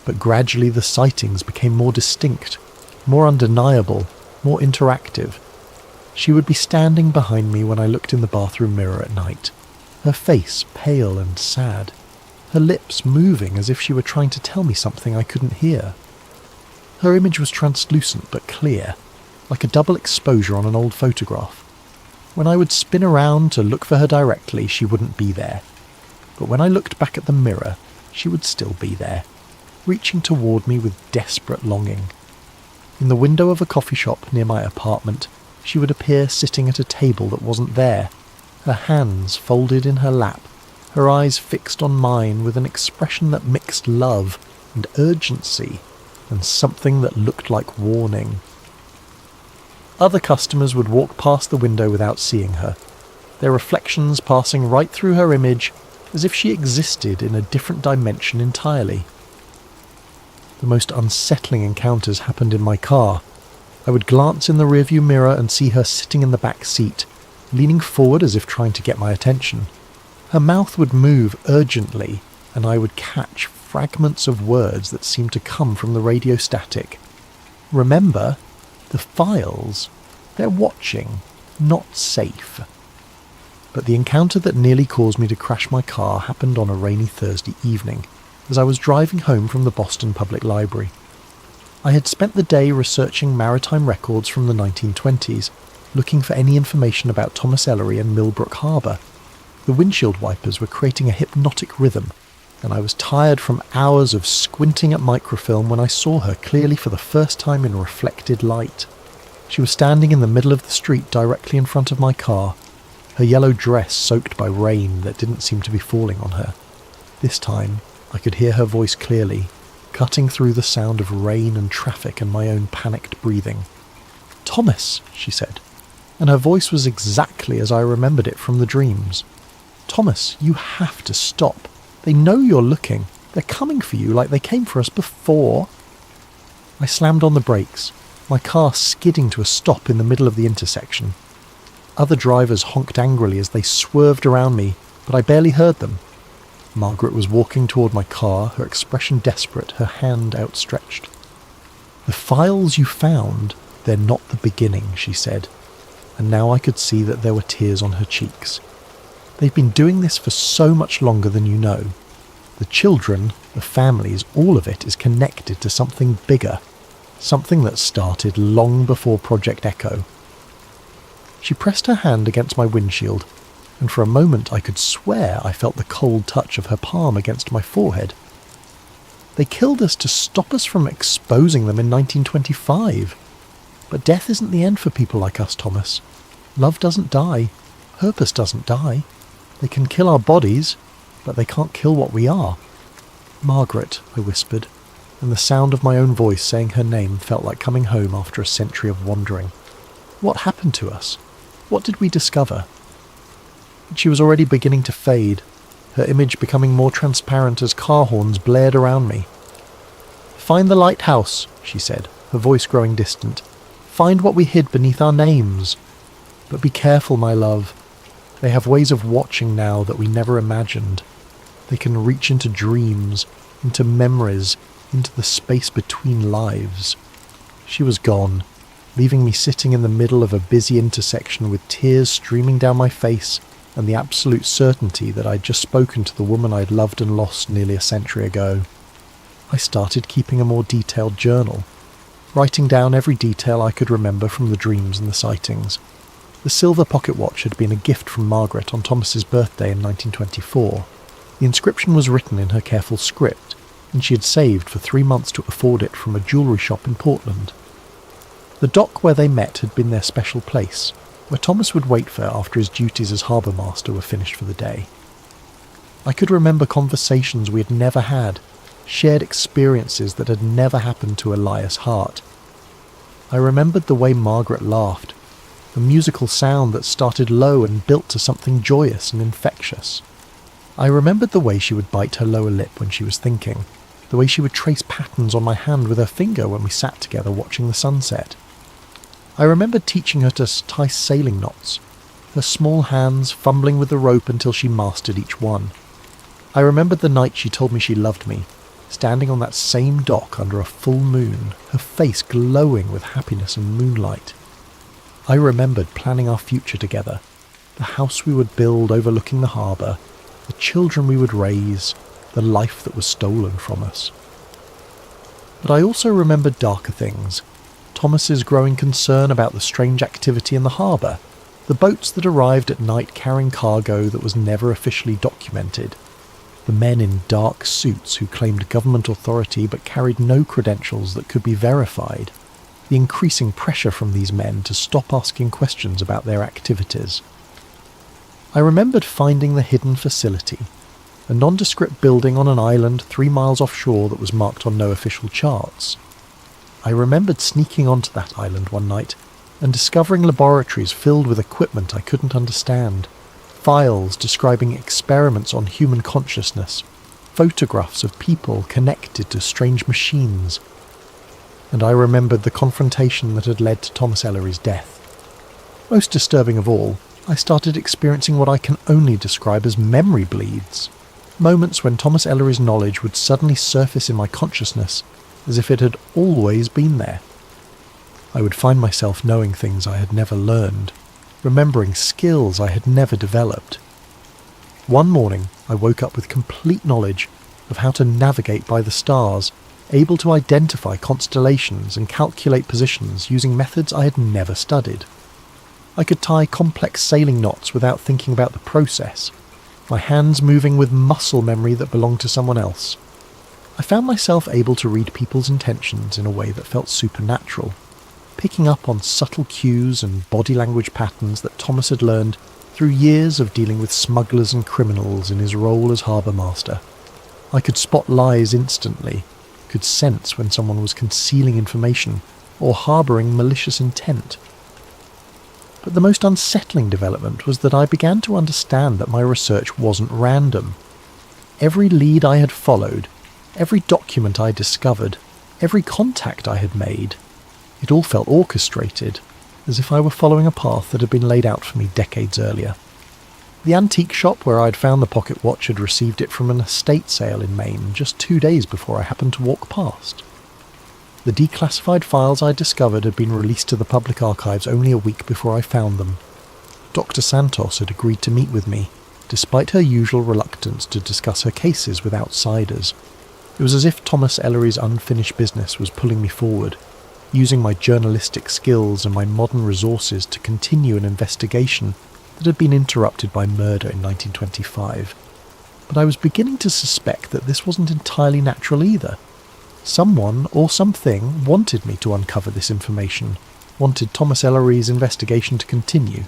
but gradually the sightings became more distinct, more undeniable, more interactive. She would be standing behind me when I looked in the bathroom mirror at night, her face pale and sad, her lips moving as if she were trying to tell me something I couldn't hear. Her image was translucent but clear, like a double exposure on an old photograph. When I would spin around to look for her directly, she wouldn't be there. But when I looked back at the mirror, she would still be there, reaching toward me with desperate longing. In the window of a coffee shop near my apartment, she would appear sitting at a table that wasn't there, her hands folded in her lap, her eyes fixed on mine with an expression that mixed love and urgency and something that looked like warning. Other customers would walk past the window without seeing her, their reflections passing right through her image as if she existed in a different dimension entirely. The most unsettling encounters happened in my car. I would glance in the rearview mirror and see her sitting in the back seat, leaning forward as if trying to get my attention. Her mouth would move urgently, and I would catch fragments of words that seemed to come from the radio static. Remember, the files, they're watching, not safe. But the encounter that nearly caused me to crash my car happened on a rainy Thursday evening, as I was driving home from the Boston Public Library. I had spent the day researching maritime records from the 1920s, looking for any information about Thomas Ellery and Millbrook Harbour. The windshield wipers were creating a hypnotic rhythm, and I was tired from hours of squinting at microfilm when I saw her clearly for the first time in reflected light. She was standing in the middle of the street directly in front of my car, her yellow dress soaked by rain that didn't seem to be falling on her. This time, I could hear her voice clearly, cutting through the sound of rain and traffic and my own panicked breathing. "Thomas," she said, and her voice was exactly as I remembered it from the dreams. "Thomas, you have to stop. They know you're looking. They're coming for you like they came for us before." I slammed on the brakes, my car skidding to a stop in the middle of the intersection. Other drivers honked angrily as they swerved around me, but I barely heard them. Margaret was walking toward my car, her expression desperate, her hand outstretched. "The files you found, they're not the beginning," she said, and now I could see that there were tears on her cheeks. "They've been doing this for so much longer than you know. The children, the families, all of it is connected to something bigger, something that started long before Project Echo." She pressed her hand against my windshield, and for a moment I could swear I felt the cold touch of her palm against my forehead. "They killed us to stop us from exposing them in 1925. But death isn't the end for people like us, Thomas. Love doesn't die. Purpose doesn't die. They can kill our bodies, but they can't kill what we are." "Margaret," I whispered, and the sound of my own voice saying her name felt like coming home after a century of wandering. "What happened to us? What did we discover?" But she was already beginning to fade, her image becoming more transparent as car horns blared around me. "Find the lighthouse," she said, her voice growing distant. "Find what we hid beneath our names. But be careful, my love. They have ways of watching now that we never imagined. They can reach into dreams, into memories, into the space between lives." She was gone, leaving me sitting in the middle of a busy intersection with tears streaming down my face and the absolute certainty that I'd just spoken to the woman I'd loved and lost nearly a century ago. I started keeping a more detailed journal, writing down every detail I could remember from the dreams and the sightings. The silver pocket watch had been a gift from Margaret on Thomas's birthday in 1924. The inscription was written in her careful script, and she had saved for 3 months to afford it from a jewellery shop in Portland. The dock where they met had been their special place, where Thomas would wait for her after his duties as harbour master were finished for the day. I could remember conversations we had never had, shared experiences that had never happened to Elias Hart. I remembered the way Margaret laughed, the musical sound that started low and built to something joyous and infectious. I remembered the way she would bite her lower lip when she was thinking, the way she would trace patterns on my hand with her finger when we sat together watching the sunset. I remembered teaching her to tie sailing knots, her small hands fumbling with the rope until she mastered each one. I remembered the night she told me she loved me, standing on that same dock under a full moon, her face glowing with happiness and moonlight. I remembered planning our future together, the house we would build overlooking the harbour, the children we would raise, the life that was stolen from us. But I also remembered darker things. Thomas's growing concern about the strange activity in the harbour, the boats that arrived at night carrying cargo that was never officially documented, the men in dark suits who claimed government authority but carried no credentials that could be verified, the increasing pressure from these men to stop asking questions about their activities. I remembered finding the hidden facility, a nondescript building on an island 3 miles offshore that was marked on no official charts. I remembered sneaking onto that island one night and discovering laboratories filled with equipment I couldn't understand, files describing experiments on human consciousness, photographs of people connected to strange machines. And I remembered the confrontation that had led to Thomas Ellery's death. Most disturbing of all, I started experiencing what I can only describe as memory bleeds. Moments when Thomas Ellery's knowledge would suddenly surface in my consciousness as if it had always been there. I would find myself knowing things I had never learned, remembering skills I had never developed. One morning, I woke up with complete knowledge of how to navigate by the stars, able to identify constellations and calculate positions using methods I had never studied. I could tie complex sailing knots without thinking about the process, my hands moving with muscle memory that belonged to someone else. I found myself able to read people's intentions in a way that felt supernatural, picking up on subtle cues and body language patterns that Thomas had learned through years of dealing with smugglers and criminals in his role as harbour master. I could spot lies instantly, could sense when someone was concealing information or harbouring malicious intent. But the most unsettling development was that I began to understand that my research wasn't random. Every lead I had followed, every document I discovered, every contact I had made, it all felt orchestrated, as if I were following a path that had been laid out for me decades earlier. The antique shop where I had found the pocket watch had received it from an estate sale in Maine just 2 days before I happened to walk past. The declassified files I discovered had been released to the public archives only a week before I found them. Dr. Santos had agreed to meet with me, despite her usual reluctance to discuss her cases with outsiders. It was as if Thomas Ellery's unfinished business was pulling me forward, using my journalistic skills and my modern resources to continue an investigation that had been interrupted by murder in 1925. But I was beginning to suspect that this wasn't entirely natural either. Someone or something wanted me to uncover this information, wanted Thomas Ellery's investigation to continue.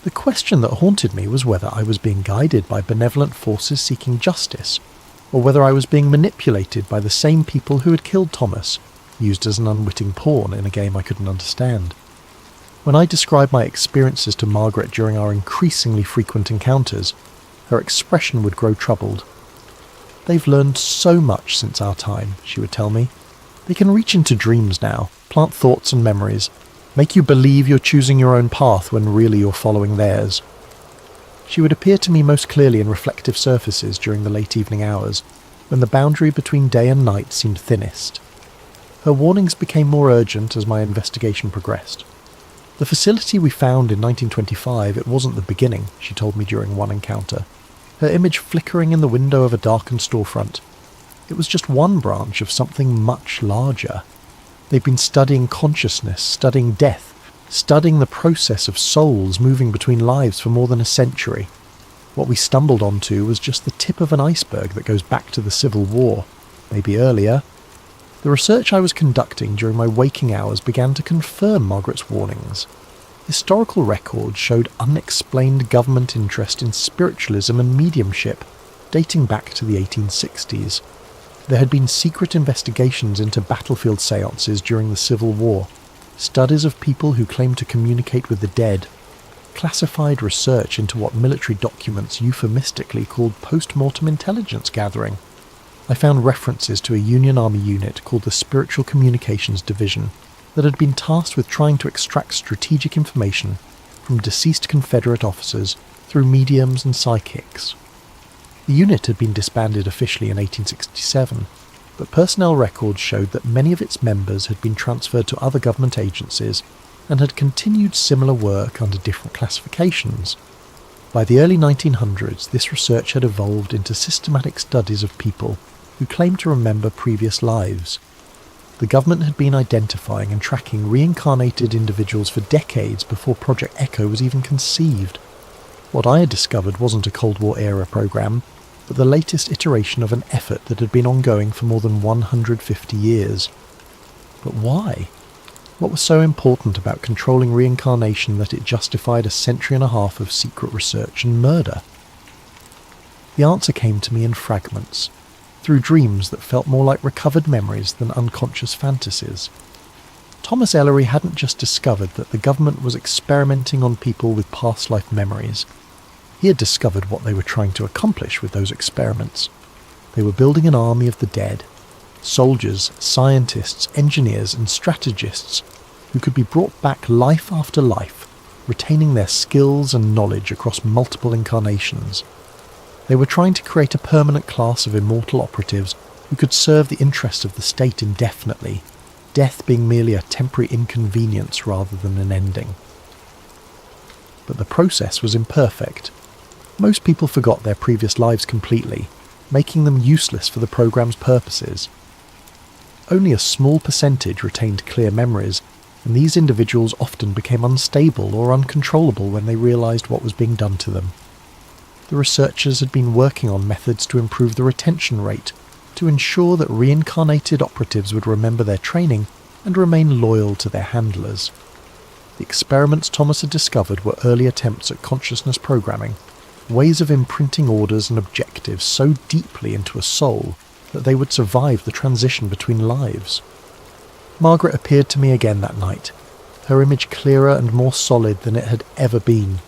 The question that haunted me was whether I was being guided by benevolent forces seeking justice, or whether I was being manipulated by the same people who had killed Thomas, used as an unwitting pawn in a game I couldn't understand. When I described my experiences to Margaret during our increasingly frequent encounters, her expression would grow troubled. "They've learned so much since our time," she would tell me. "They can reach into dreams now, plant thoughts and memories, make you believe you're choosing your own path when really you're following theirs." She would appear to me most clearly in reflective surfaces during the late evening hours, when the boundary between day and night seemed thinnest. Her warnings became more urgent as my investigation progressed. The facility we found in 1925, it wasn't the beginning, she told me during one encounter, her image flickering in the window of a darkened storefront. It was just one branch of something much larger. They'd been studying consciousness, studying death, studying the process of souls moving between lives for more than a century. What we stumbled onto was just the tip of an iceberg that goes back to the Civil War, maybe earlier. The research I was conducting during my waking hours began to confirm Margaret's warnings. Historical records showed unexplained government interest in spiritualism and mediumship, dating back to the 1860s. There had been secret investigations into battlefield seances during the Civil War, studies of people who claimed to communicate with the dead, classified research into what military documents euphemistically called post-mortem intelligence gathering. I found references to a Union Army unit called the Spiritual Communications Division that had been tasked with trying to extract strategic information from deceased Confederate officers through mediums and psychics. The unit had been disbanded officially in 1867, but personnel records showed that many of its members had been transferred to other government agencies and had continued similar work under different classifications. By the early 1900s, this research had evolved into systematic studies of people who claimed to remember previous lives. The government had been identifying and tracking reincarnated individuals for decades before Project Echo was even conceived. What I had discovered wasn't a Cold War-era program, but the latest iteration of an effort that had been ongoing for more than 150 years. But why? What was so important about controlling reincarnation that it justified a century and a half of secret research and murder? The answer came to me in fragments, through dreams that felt more like recovered memories than unconscious fantasies. Thomas Ellery hadn't just discovered that the government was experimenting on people with past life memories. He had discovered what they were trying to accomplish with those experiments. They were building an army of the dead, soldiers, scientists, engineers, and strategists who could be brought back life after life, retaining their skills and knowledge across multiple incarnations. They were trying to create a permanent class of immortal operatives who could serve the interests of the state indefinitely, death being merely a temporary inconvenience rather than an ending. But the process was imperfect. Most people forgot their previous lives completely, making them useless for the program's purposes. Only a small percentage retained clear memories, and these individuals often became unstable or uncontrollable when they realized what was being done to them. The researchers had been working on methods to improve the retention rate, to ensure that reincarnated operatives would remember their training and remain loyal to their handlers. The experiments Thomas had discovered were early attempts at consciousness programming, ways of imprinting orders and objectives so deeply into a soul that they would survive the transition between lives. Margaret appeared to me again that night, her image clearer and more solid than it had ever been.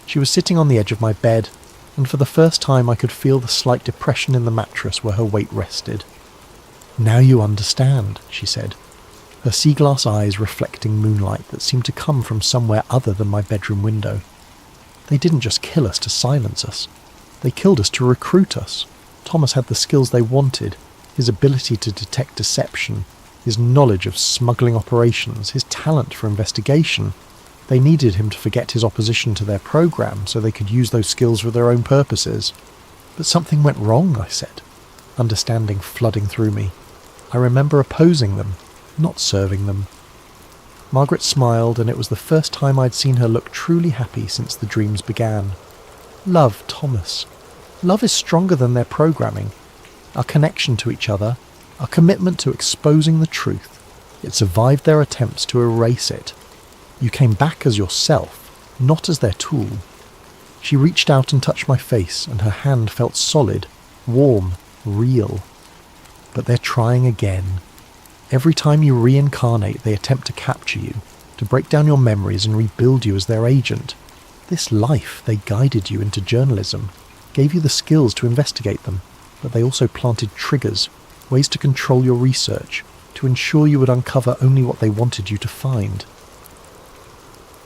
She was sitting on the edge of my bed, and for the first time I could feel the slight depression in the mattress where her weight rested. "Now you understand," she said, her sea-glass eyes reflecting moonlight that seemed to come from somewhere other than my bedroom window. "They didn't just kill us to silence us. They killed us to recruit us. Thomas had the skills they wanted, his ability to detect deception, his knowledge of smuggling operations, his talent for investigation. They needed him to forget his opposition to their program so they could use those skills for their own purposes. But something went wrong," I said, understanding flooding through me. "I remember opposing them, not serving them." Margaret smiled, and it was the first time I'd seen her look truly happy since the dreams began. "Love, Thomas. Love is stronger than their programming. Our connection to each other, our commitment to exposing the truth. It survived their attempts to erase it. You came back as yourself, not as their tool." She reached out and touched my face, and her hand felt solid, warm, real. "But they're trying again. Every time you reincarnate, they attempt to capture you, to break down your memories and rebuild you as their agent. This life, they guided you into journalism, gave you the skills to investigate them, but they also planted triggers, ways to control your research, to ensure you would uncover only what they wanted you to find."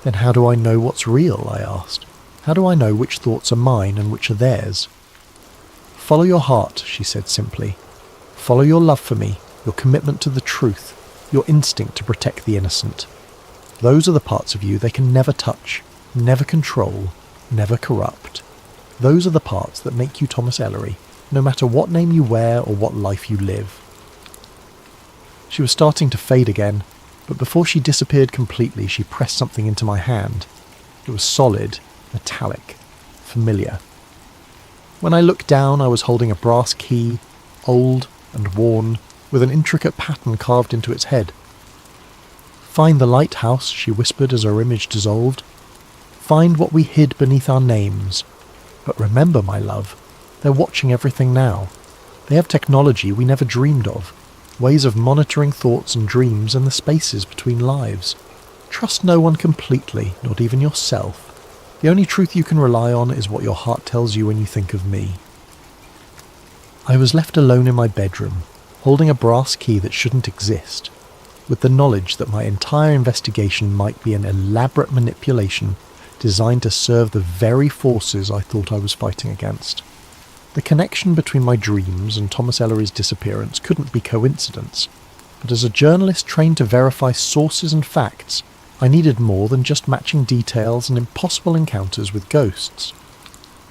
"Then how do I know what's real?" I asked. "How do I know which thoughts are mine and which are theirs?" "Follow your heart," she said simply. "Follow your love for me, your commitment to the truth, your instinct to protect the innocent. Those are the parts of you they can never touch, never control, never corrupt. Those are the parts that make you Thomas Ellery, no matter what name you wear or what life you live." She was starting to fade again, but before she disappeared completely, she pressed something into my hand. It was solid, metallic, familiar. When I looked down, I was holding a brass key, old and worn, with an intricate pattern carved into its head. "Find the lighthouse," she whispered as her image dissolved. "Find what we hid beneath our names. But remember, my love, they're watching everything now. They have technology we never dreamed of, ways of monitoring thoughts and dreams and the spaces between lives. Trust no one completely, not even yourself. The only truth you can rely on is what your heart tells you when you think of me. I was left alone in my bedroom, holding a brass key that shouldn't exist, with the knowledge that my entire investigation might be an elaborate manipulation designed to serve the very forces I thought I was fighting against. The connection between my dreams and Thomas Ellery's disappearance couldn't be coincidence, but as a journalist trained to verify sources and facts, I needed more than just matching details and impossible encounters with ghosts.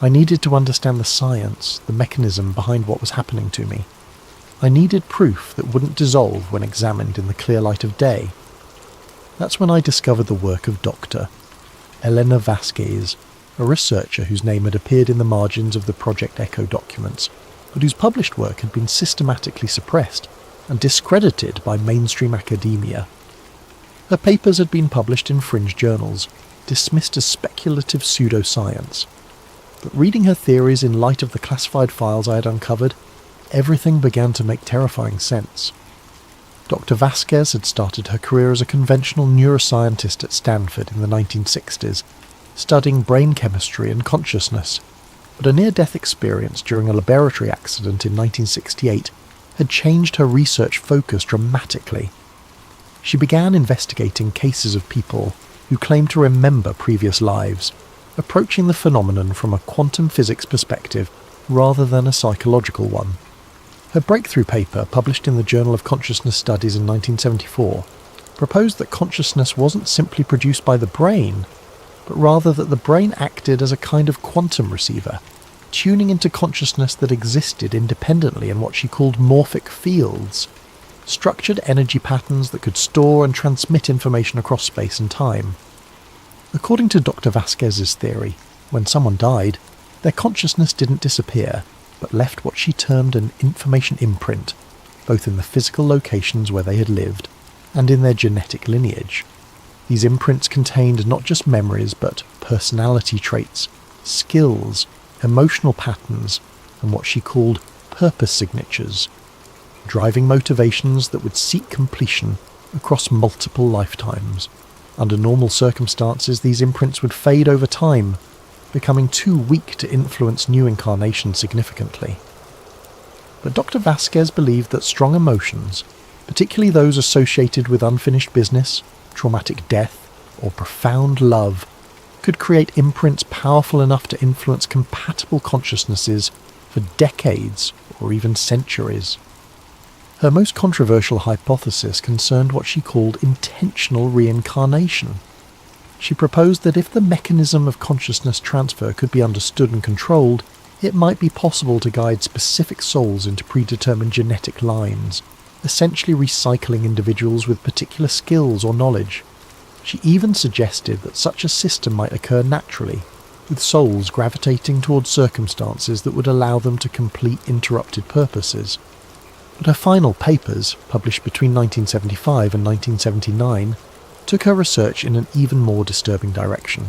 I needed to understand the science, the mechanism behind what was happening to me. I needed proof that wouldn't dissolve when examined in the clear light of day. That's when I discovered the work of Dr. Elena Vasquez, a researcher whose name had appeared in the margins of the Project Echo documents, but whose published work had been systematically suppressed and discredited by mainstream academia. Her papers had been published in fringe journals, dismissed as speculative pseudoscience. But reading her theories in light of the classified files I had uncovered, everything began to make terrifying sense. Dr. Vasquez had started her career as a conventional neuroscientist at Stanford in the 1960s, studying brain chemistry and consciousness, but a near-death experience during a laboratory accident in 1968 had changed her research focus dramatically. She began investigating cases of people who claimed to remember previous lives, approaching the phenomenon from a quantum physics perspective rather than a psychological one. Her breakthrough paper, published in the Journal of Consciousness Studies in 1974, proposed that consciousness wasn't simply produced by the brain, but rather that the brain acted as a kind of quantum receiver, tuning into consciousness that existed independently in what she called morphic fields, structured energy patterns that could store and transmit information across space and time. According to Dr. Vasquez's theory, when someone died, their consciousness didn't disappear, but left what she termed an information imprint, both in the physical locations where they had lived and in their genetic lineage. These imprints contained not just memories, but personality traits, skills, emotional patterns, and what she called purpose signatures, driving motivations that would seek completion across multiple lifetimes. Under normal circumstances, these imprints would fade over time, becoming too weak to influence new incarnations significantly. But Dr. Vasquez believed that strong emotions, particularly those associated with unfinished business, traumatic death, or profound love, could create imprints powerful enough to influence compatible consciousnesses for decades or even centuries. Her most controversial hypothesis concerned what she called intentional reincarnation. She proposed that if the mechanism of consciousness transfer could be understood and controlled, it might be possible to guide specific souls into predetermined genetic lines, essentially recycling individuals with particular skills or knowledge. She even suggested that such a system might occur naturally, with souls gravitating towards circumstances that would allow them to complete interrupted purposes. But her final papers, published between 1975 and 1979, took her research in an even more disturbing direction.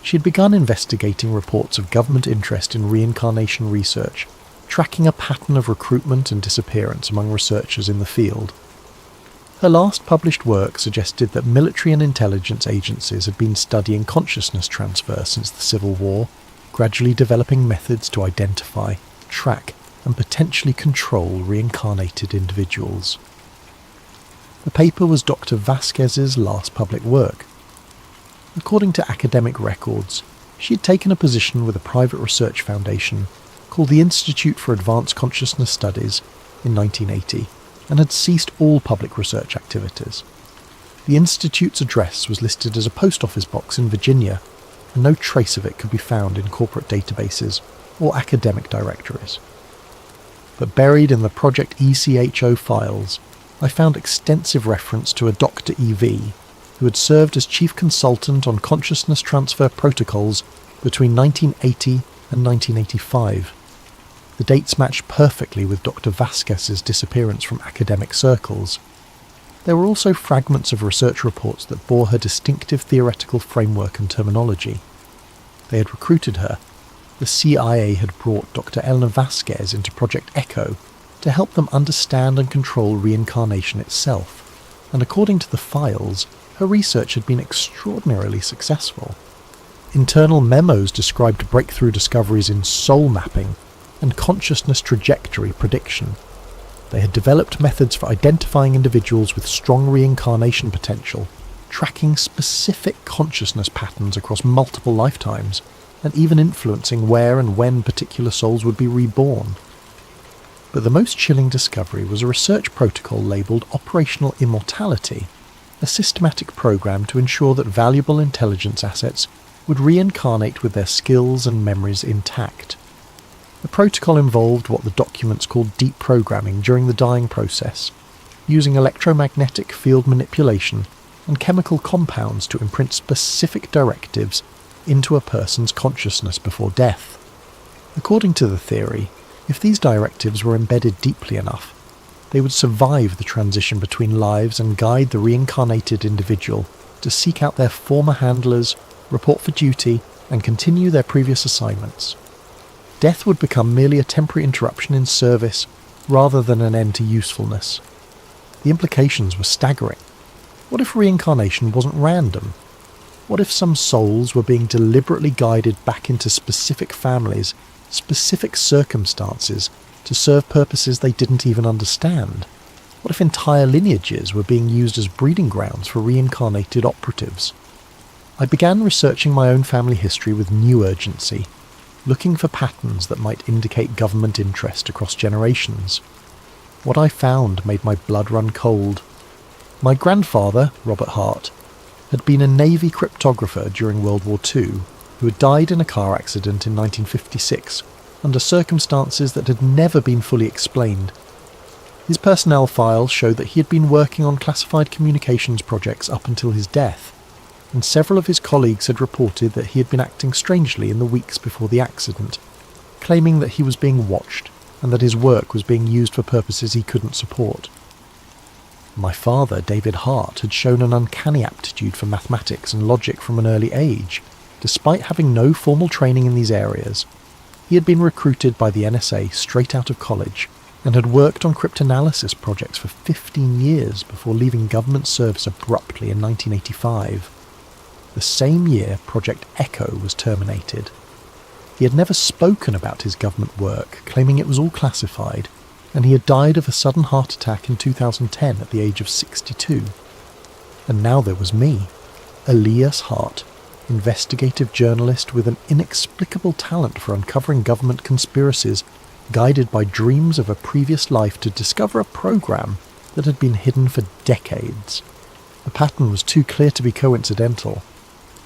She had begun investigating reports of government interest in reincarnation research, tracking a pattern of recruitment and disappearance among researchers in the field. Her last published work suggested that military and intelligence agencies had been studying consciousness transfer since the Civil War, gradually developing methods to identify, track, and potentially control reincarnated individuals. The paper was Dr. Vasquez's last public work. According to academic records, she had taken a position with a private research foundation called the Institute for Advanced Consciousness Studies in 1980 and had ceased all public research activities. The Institute's address was listed as a post office box in Virginia, and no trace of it could be found in corporate databases or academic directories. But buried in the Project ECHO files, I found extensive reference to a Dr. E.V., who had served as chief consultant on consciousness transfer protocols between 1980 and 1985. The dates matched perfectly with Dr. Vasquez's disappearance from academic circles. There were also fragments of research reports that bore her distinctive theoretical framework and terminology. They had recruited her, The CIA had brought Dr. Elena Vasquez into Project Echo to help them understand and control reincarnation itself, and according to the files, her research had been extraordinarily successful. Internal memos described breakthrough discoveries in soul mapping and consciousness trajectory prediction. They had developed methods for identifying individuals with strong reincarnation potential, tracking specific consciousness patterns across multiple lifetimes, and even influencing where and when particular souls would be reborn. But the most chilling discovery was a research protocol labelled Operational Immortality, a systematic program to ensure that valuable intelligence assets would reincarnate with their skills and memories intact. The protocol involved what the documents called deep programming during the dying process, using electromagnetic field manipulation and chemical compounds to imprint specific directives into a person's consciousness before death. According to the theory, if these directives were embedded deeply enough, they would survive the transition between lives and guide the reincarnated individual to seek out their former handlers, report for duty, and continue their previous assignments. Death would become merely a temporary interruption in service rather than an end to usefulness. The implications were staggering. What if reincarnation wasn't random? What if some souls were being deliberately guided back into specific families, specific circumstances, to serve purposes they didn't even understand? What if entire lineages were being used as breeding grounds for reincarnated operatives? I began researching my own family history with new urgency, looking for patterns that might indicate government interest across generations. What I found made my blood run cold. My grandfather, Robert Hart, had been a Navy cryptographer during World War II, who had died in a car accident in 1956 under circumstances that had never been fully explained. His personnel files showed that he had been working on classified communications projects up until his death, and several of his colleagues had reported that he had been acting strangely in the weeks before the accident, claiming that he was being watched and that his work was being used for purposes he couldn't support. My father, David Hart, had shown an uncanny aptitude for mathematics and logic from an early age, despite having no formal training in these areas. He had been recruited by the NSA straight out of college and had worked on cryptanalysis projects for 15 years before leaving government service abruptly in 1985. The same year Project Echo was terminated. He had never spoken about his government work, claiming it was all classified, and he had died of a sudden heart attack in 2010 at the age of 62. And now there was me, Elias Hart, investigative journalist with an inexplicable talent for uncovering government conspiracies, guided by dreams of a previous life to discover a program that had been hidden for decades. The pattern was too clear to be coincidental.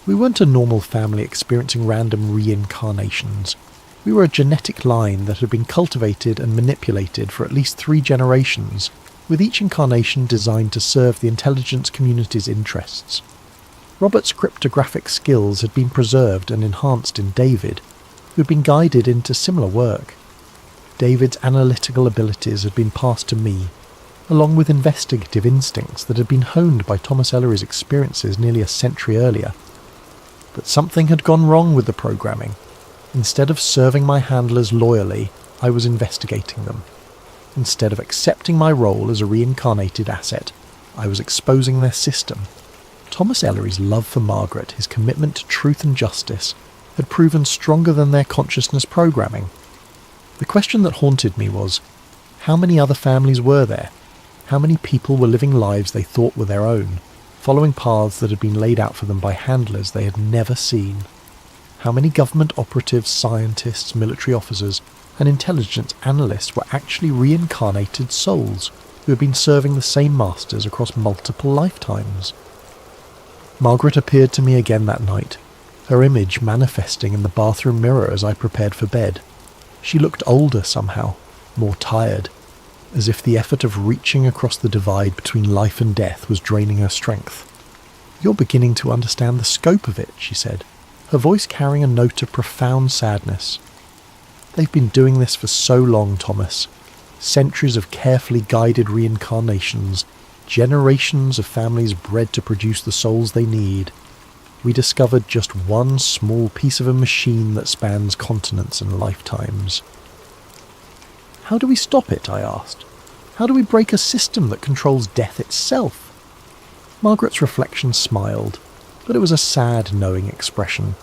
We weren't a normal family experiencing random reincarnations. We were a genetic line that had been cultivated and manipulated for at least 3 generations, with each incarnation designed to serve the intelligence community's interests. Robert's cryptographic skills had been preserved and enhanced in David, who had been guided into similar work. David's analytical abilities had been passed to me, along with investigative instincts that had been honed by Thomas Ellery's experiences nearly a century earlier. But something had gone wrong with the programming. Instead of serving my handlers loyally, I was investigating them. Instead of accepting my role as a reincarnated asset, I was exposing their system. Thomas Ellery's love for Margaret, his commitment to truth and justice, had proven stronger than their consciousness programming. The question that haunted me was, how many other families were there? How many people were living lives they thought were their own, following paths that had been laid out for them by handlers they had never seen? How many government operatives, scientists, military officers, and intelligence analysts were actually reincarnated souls who had been serving the same masters across multiple lifetimes? Margaret appeared to me again that night, her image manifesting in the bathroom mirror as I prepared for bed. She looked older somehow, more tired, as if the effort of reaching across the divide between life and death was draining her strength. "You're beginning to understand the scope of it," she said, her voice carrying a note of profound sadness. "They've been doing this for so long, Thomas. Centuries of carefully guided reincarnations, generations of families bred to produce the souls they need. we discovered just one small piece of a machine that spans continents and lifetimes. How do we stop it? I asked. How do we break a system that controls death itself? Margaret's reflection smiled, but it was a sad, knowing expression.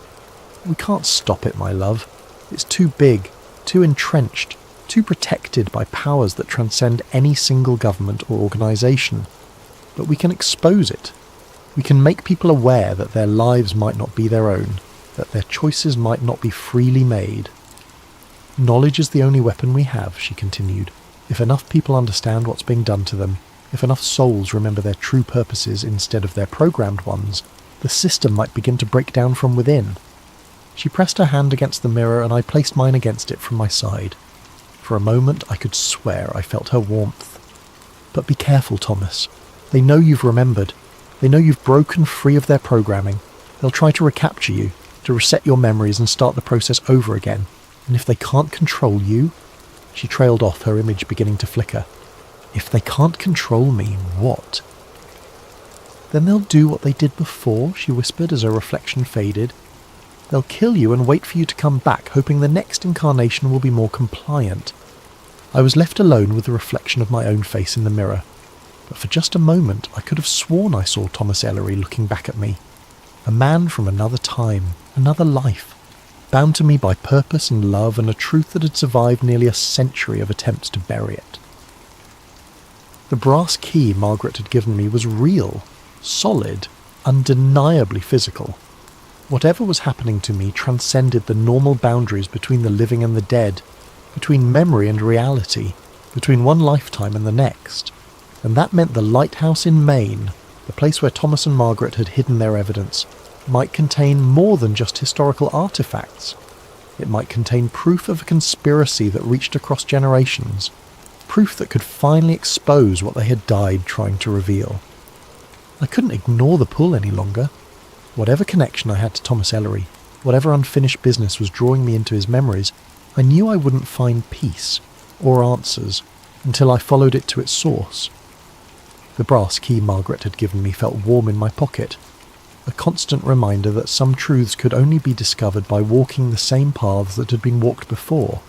We can't stop it, my love. It's too big, too entrenched, too protected by powers that transcend any single government or organisation. But we can expose it. We can make people aware that their lives might not be their own, that their choices might not be freely made. Knowledge is the only weapon we have, she continued. If enough people understand what's being done to them, if enough souls remember their true purposes instead of their programmed ones, the system might begin to break down from within. She pressed her hand against the mirror and I placed mine against it from my side. For a moment I could swear I felt her warmth. But be careful, Thomas. They know you've remembered. They know you've broken free of their programming. They'll try to recapture you, to reset your memories and start the process over again. And if they can't control you... She trailed off, her image beginning to flicker. If they can't control me, what? Then they'll do what they did before, she whispered as her reflection faded. They'll kill you and wait for you to come back, hoping the next incarnation will be more compliant. I was left alone with the reflection of my own face in the mirror. But for just a moment I could have sworn I saw Thomas Ellery looking back at me. A man from another time, another life, bound to me by purpose and love and a truth that had survived nearly a century of attempts to bury it. The brass key Margaret had given me was real, solid, undeniably physical. Whatever was happening to me transcended the normal boundaries between the living and the dead, between memory and reality, between one lifetime and the next. And that meant the lighthouse in Maine, the place where Thomas and Margaret had hidden their evidence, might contain more than just historical artefacts. It might contain proof of a conspiracy that reached across generations, proof that could finally expose what they had died trying to reveal. I couldn't ignore the pull any longer. Whatever connection I had to Thomas Ellery, whatever unfinished business was drawing me into his memories, I knew I wouldn't find peace or answers until I followed it to its source. The brass key Margaret had given me felt warm in my pocket, a constant reminder that some truths could only be discovered by walking the same paths that had been walked before.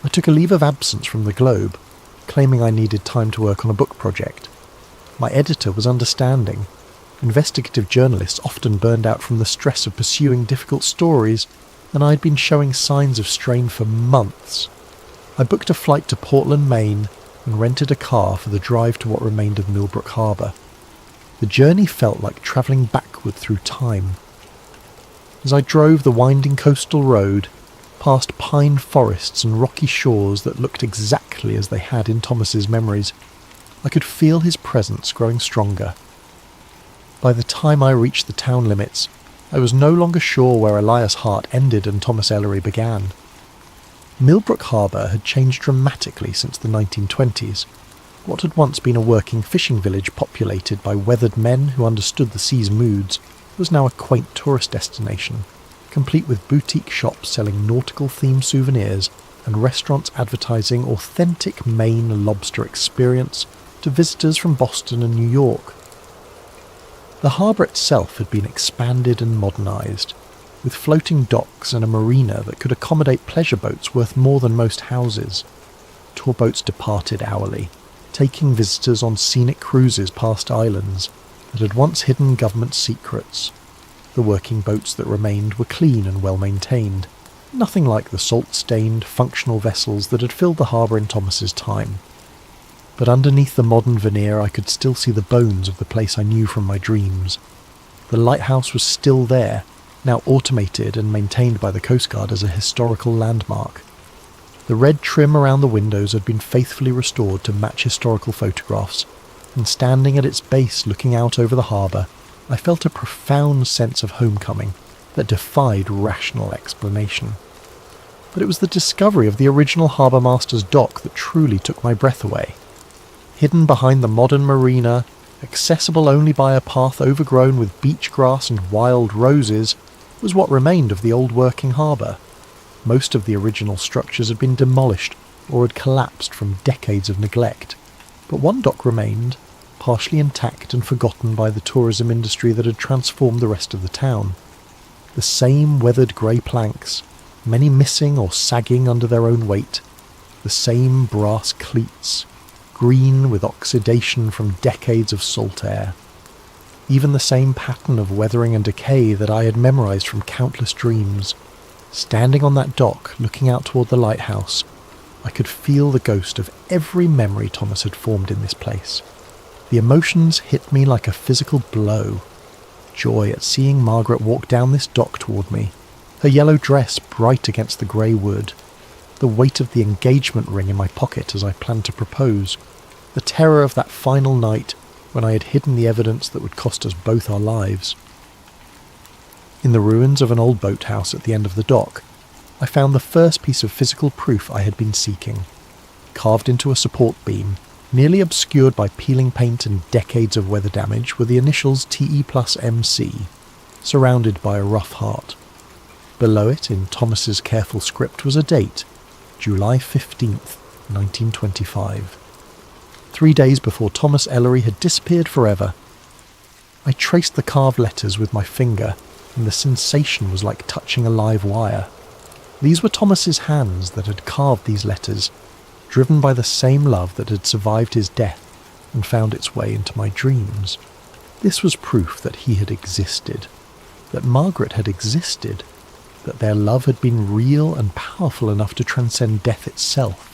I took a leave of absence from the Globe, claiming I needed time to work on a book project. My editor was understanding. Investigative journalists often burned out from the stress of pursuing difficult stories, and I had been showing signs of strain for months. I booked a flight to Portland, Maine, and rented a car for the drive to what remained of Millbrook Harbour. The journey felt like travelling backward through time. As I drove the winding coastal road, past pine forests and rocky shores that looked exactly as they had in Thomas's memories, I could feel his presence growing stronger. By the time I reached the town limits, I was no longer sure where Elias Hart ended and Thomas Ellery began. Millbrook Harbour had changed dramatically since the 1920s. What had once been a working fishing village populated by weathered men who understood the sea's moods was now a quaint tourist destination, complete with boutique shops selling nautical-themed souvenirs and restaurants advertising authentic Maine lobster experience to visitors from Boston and New York. The harbour itself had been expanded and modernised, with floating docks and a marina that could accommodate pleasure boats worth more than most houses. Tour boats departed hourly, taking visitors on scenic cruises past islands that had once hidden government secrets. The working boats that remained were clean and well maintained, nothing like the salt-stained, functional vessels that had filled the harbour in Thomas's time. But underneath the modern veneer I could still see the bones of the place I knew from my dreams. The lighthouse was still there, now automated and maintained by the Coast Guard as a historical landmark. The red trim around the windows had been faithfully restored to match historical photographs, and standing at its base looking out over the harbour, I felt a profound sense of homecoming that defied rational explanation. But it was the discovery of the original harbour master's dock that truly took my breath away. Hidden behind the modern marina, accessible only by a path overgrown with beach grass and wild roses, was what remained of the old working harbour. Most of the original structures had been demolished or had collapsed from decades of neglect, but one dock remained, partially intact and forgotten by the tourism industry that had transformed the rest of the town. The same weathered grey planks, many missing or sagging under their own weight, the same brass cleats, green with oxidation from decades of salt air. Even the same pattern of weathering and decay that I had memorised from countless dreams. Standing on that dock, looking out toward the lighthouse, I could feel the ghost of every memory Thomas had formed in this place. The emotions hit me like a physical blow. Joy at seeing Margaret walk down this dock toward me, her yellow dress bright against the grey wood, the weight of the engagement ring in my pocket as I planned to propose, the terror of that final night when I had hidden the evidence that would cost us both our lives. In the ruins of an old boathouse at the end of the dock, I found the first piece of physical proof I had been seeking. Carved into a support beam, nearly obscured by peeling paint and decades of weather damage, were the initials TE plus MC, surrounded by a rough heart. Below it, in Thomas's careful script, was a date, July 15th, 1925. 3 days before Thomas Ellery had disappeared forever. I traced the carved letters with my finger, and the sensation was like touching a live wire. These were Thomas's hands that had carved these letters, driven by the same love that had survived his death and found its way into my dreams. This was proof that he had existed, that Margaret had existed, that their love had been real and powerful enough to transcend death itself.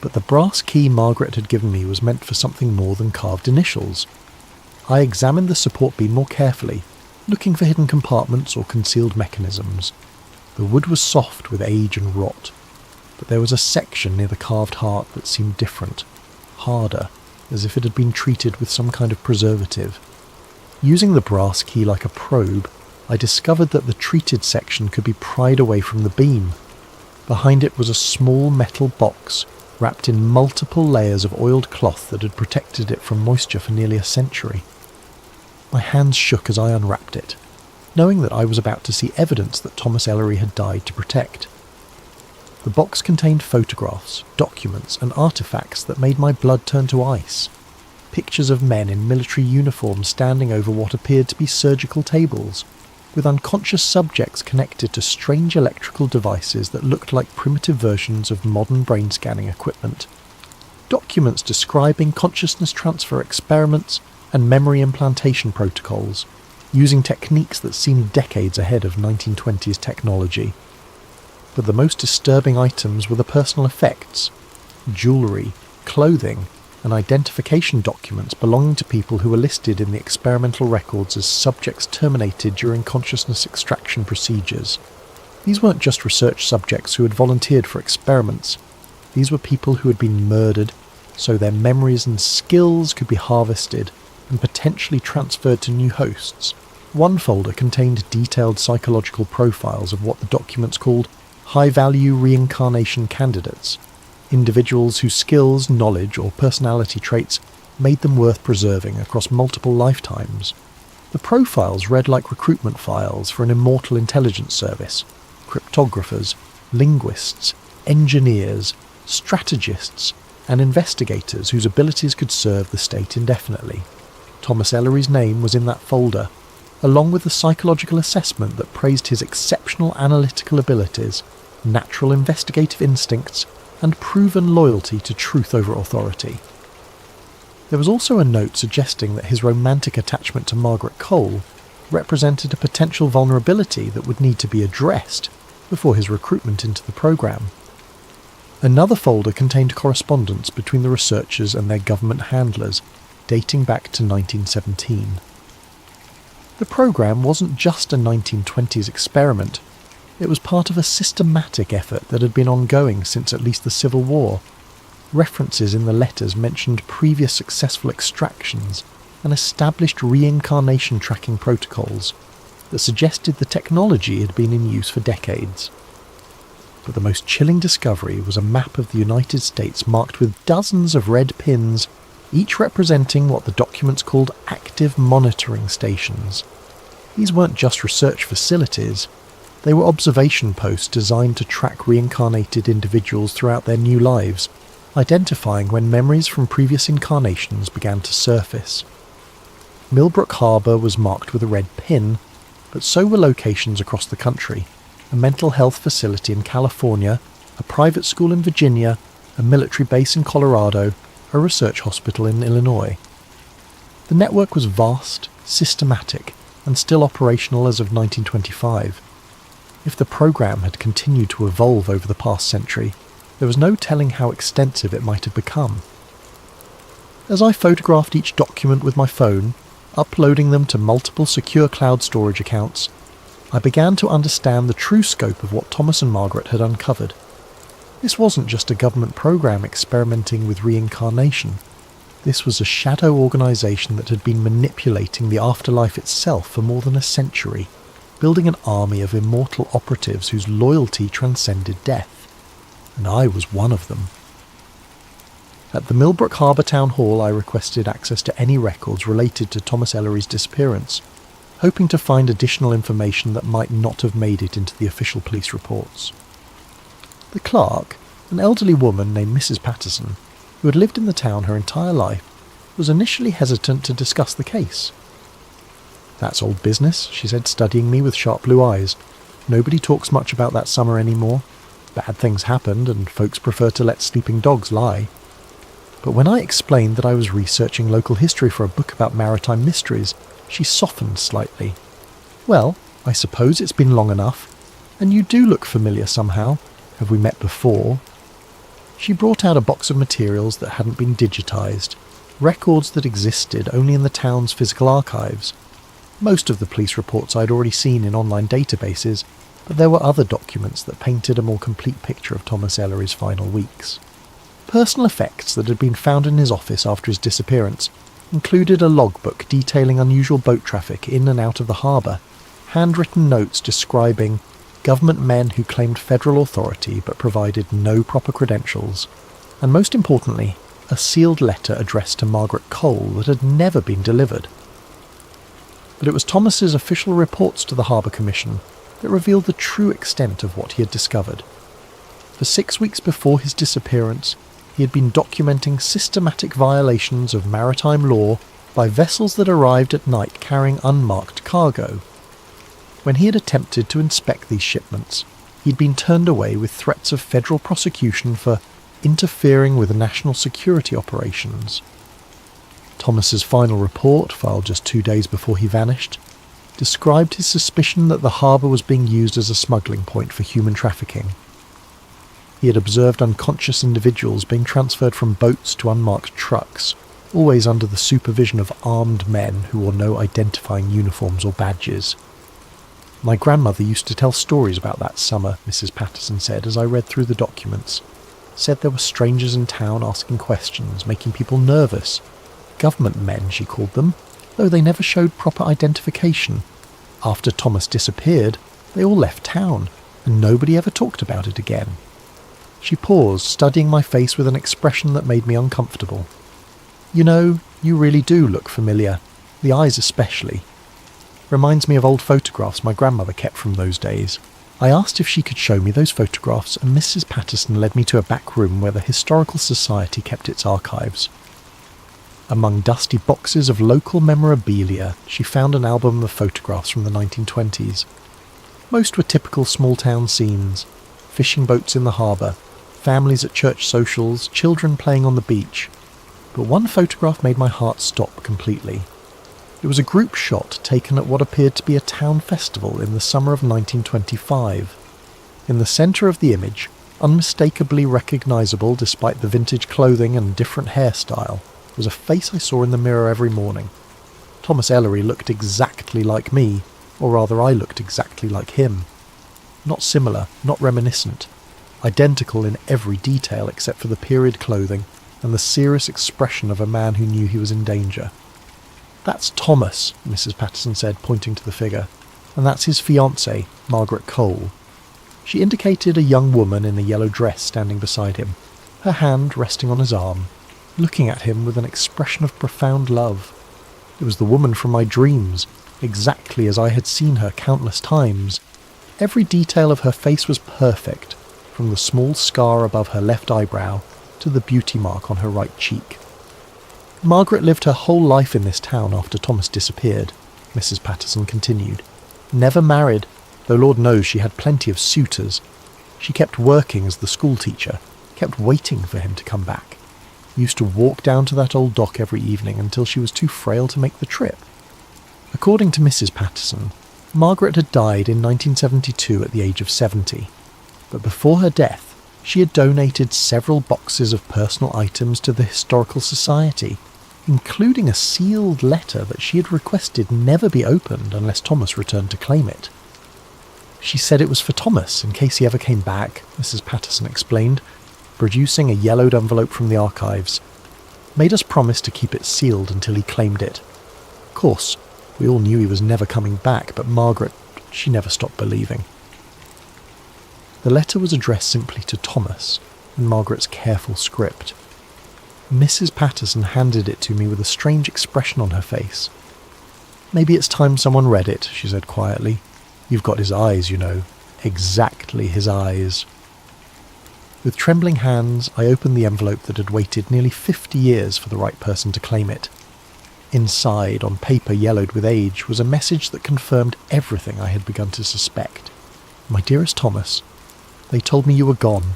But the brass key Margaret had given me was meant for something more than carved initials. I examined the support beam more carefully, looking for hidden compartments or concealed mechanisms. The wood was soft with age and rot, but there was a section near the carved heart that seemed different, harder, as if it had been treated with some kind of preservative. Using the brass key like a probe, I discovered that the treated section could be pried away from the beam. Behind it was a small metal box, wrapped in multiple layers of oiled cloth that had protected it from moisture for nearly a century. My hands shook as I unwrapped it, knowing that I was about to see evidence that Thomas Ellery had died to protect. The box contained photographs, documents, and artifacts that made my blood turn to ice. Pictures of men in military uniforms standing over what appeared to be surgical tables, with unconscious subjects connected to strange electrical devices that looked like primitive versions of modern brain scanning equipment. Documents describing consciousness transfer experiments and memory implantation protocols, using techniques that seemed decades ahead of 1920s technology. But the most disturbing items were the personal effects, jewellery, clothing, and identification documents belonging to people who were listed in the experimental records as subjects terminated during consciousness extraction procedures. These weren't just research subjects who had volunteered for experiments. These were people who had been murdered, so their memories and skills could be harvested and potentially transferred to new hosts. One folder contained detailed psychological profiles of what the documents called high-value reincarnation candidates, individuals whose skills, knowledge, or personality traits made them worth preserving across multiple lifetimes. The profiles read like recruitment files for an immortal intelligence service: cryptographers, linguists, engineers, strategists, and investigators whose abilities could serve the state indefinitely. Thomas Ellery's name was in that folder, along with the psychological assessment that praised his exceptional analytical abilities, natural investigative instincts, and proven loyalty to truth over authority. There was also a note suggesting that his romantic attachment to Margaret Cole represented a potential vulnerability that would need to be addressed before his recruitment into the program. Another folder contained correspondence between the researchers and their government handlers, dating back to 1917. The program wasn't just a 1920s experiment. It was part of a systematic effort that had been ongoing since at least the Civil War. References in the letters mentioned previous successful extractions and established reincarnation tracking protocols that suggested the technology had been in use for decades. But the most chilling discovery was a map of the United States marked with dozens of red pins, each representing what the documents called active monitoring stations. These weren't just research facilities. They were observation posts designed to track reincarnated individuals throughout their new lives, identifying when memories from previous incarnations began to surface. Millbrook Harbour was marked with a red pin, but so were locations across the country: a mental health facility in California, a private school in Virginia, a military base in Colorado, a research hospital in Illinois. The network was vast, systematic, and still operational as of 1925. If the program had continued to evolve over the past century, there was no telling how extensive it might have become. As I photographed each document with my phone, uploading them to multiple secure cloud storage accounts, I began to understand the true scope of what Thomas and Margaret had uncovered. This wasn't just a government program experimenting with reincarnation. This was a shadow organisation that had been manipulating the afterlife itself for more than a century, building an army of immortal operatives whose loyalty transcended death. And I was one of them. At the Millbrook Harbour Town Hall, I requested access to any records related to Thomas Ellery's disappearance, hoping to find additional information that might not have made it into the official police reports. The clerk, an elderly woman named Mrs. Patterson, who had lived in the town her entire life, was initially hesitant to discuss the case. "That's old business," she said, studying me with sharp blue eyes. "Nobody talks much about that summer anymore. Bad things happened, and folks prefer to let sleeping dogs lie." But when I explained that I was researching local history for a book about maritime mysteries, she softened slightly. "Well, I suppose it's been long enough. And you do look familiar somehow. Have we met before?" She brought out a box of materials that hadn't been digitised, records that existed only in the town's physical archives. Most of the police reports I'd already seen in online databases, but there were other documents that painted a more complete picture of Thomas Ellery's final weeks. Personal effects that had been found in his office after his disappearance included a logbook detailing unusual boat traffic in and out of the harbour, handwritten notes describing government men who claimed federal authority but provided no proper credentials, and most importantly, a sealed letter addressed to Margaret Cole that had never been delivered. But it was Thomas's official reports to the Harbour Commission that revealed the true extent of what he had discovered. For 6 weeks before his disappearance, he had been documenting systematic violations of maritime law by vessels that arrived at night carrying unmarked cargo. When he had attempted to inspect these shipments, he'd been turned away with threats of federal prosecution for interfering with national security operations. Thomas's final report, filed just 2 days before he vanished, described his suspicion that the harbour was being used as a smuggling point for human trafficking. He had observed unconscious individuals being transferred from boats to unmarked trucks, always under the supervision of armed men who wore no identifying uniforms or badges. "My grandmother used to tell stories about that summer," Mrs. Patterson said as I read through the documents. "Said there were strangers in town asking questions, making people nervous. Government men, she called them, though they never showed proper identification. After Thomas disappeared, they all left town, and nobody ever talked about it again." She paused, studying my face with an expression that made me uncomfortable. "You know, you really do look familiar, the eyes especially. Reminds me of old photographs my grandmother kept from those days." I asked if she could show me those photographs, and Mrs. Patterson led me to a back room where the Historical Society kept its archives. Among dusty boxes of local memorabilia, she found an album of photographs from the 1920s. Most were typical small-town scenes: fishing boats in the harbour, families at church socials, children playing on the beach. But one photograph made my heart stop completely. It was a group shot taken at what appeared to be a town festival in the summer of 1925. In the centre of the image, unmistakably recognisable despite the vintage clothing and different hairstyle, was a face I saw in the mirror every morning. Thomas Ellery looked exactly like me, or rather I looked exactly like him. Not similar, not reminiscent. Identical in every detail except for the period clothing and the serious expression of a man who knew he was in danger. "That's Thomas," Mrs. Patterson said, pointing to the figure, "and that's his fiancée, Margaret Cole." She indicated a young woman in a yellow dress standing beside him, her hand resting on his arm, looking at him with an expression of profound love. It was the woman from my dreams, exactly as I had seen her countless times. Every detail of her face was perfect, from the small scar above her left eyebrow to the beauty mark on her right cheek. Margaret lived her whole life in this town after Thomas disappeared, Mrs. Patterson continued. Never married, though Lord knows she had plenty of suitors. She kept working as the school teacher, kept waiting for him to come back. Used to walk down to that old dock every evening until she was too frail to make the trip. According to Mrs. Patterson, Margaret had died in 1972 at the age of 70, but before her death, she had donated several boxes of personal items to the Historical Society, including a sealed letter that she had requested never be opened unless Thomas returned to claim it. She said it was for Thomas in case he ever came back, Mrs. Patterson explained, producing a yellowed envelope from the archives. Made us promise to keep it sealed until he claimed it. Of course, we all knew he was never coming back, but Margaret, she never stopped believing. The letter was addressed simply to Thomas, in Margaret's careful script. Mrs. Patterson handed it to me with a strange expression on her face. "Maybe it's time someone read it," she said quietly. "You've got his eyes, you know. Exactly his eyes." With trembling hands, I opened the envelope that had waited nearly 50 years for the right person to claim it. Inside, on paper yellowed with age, was a message that confirmed everything I had begun to suspect. "My dearest Thomas, they told me you were gone,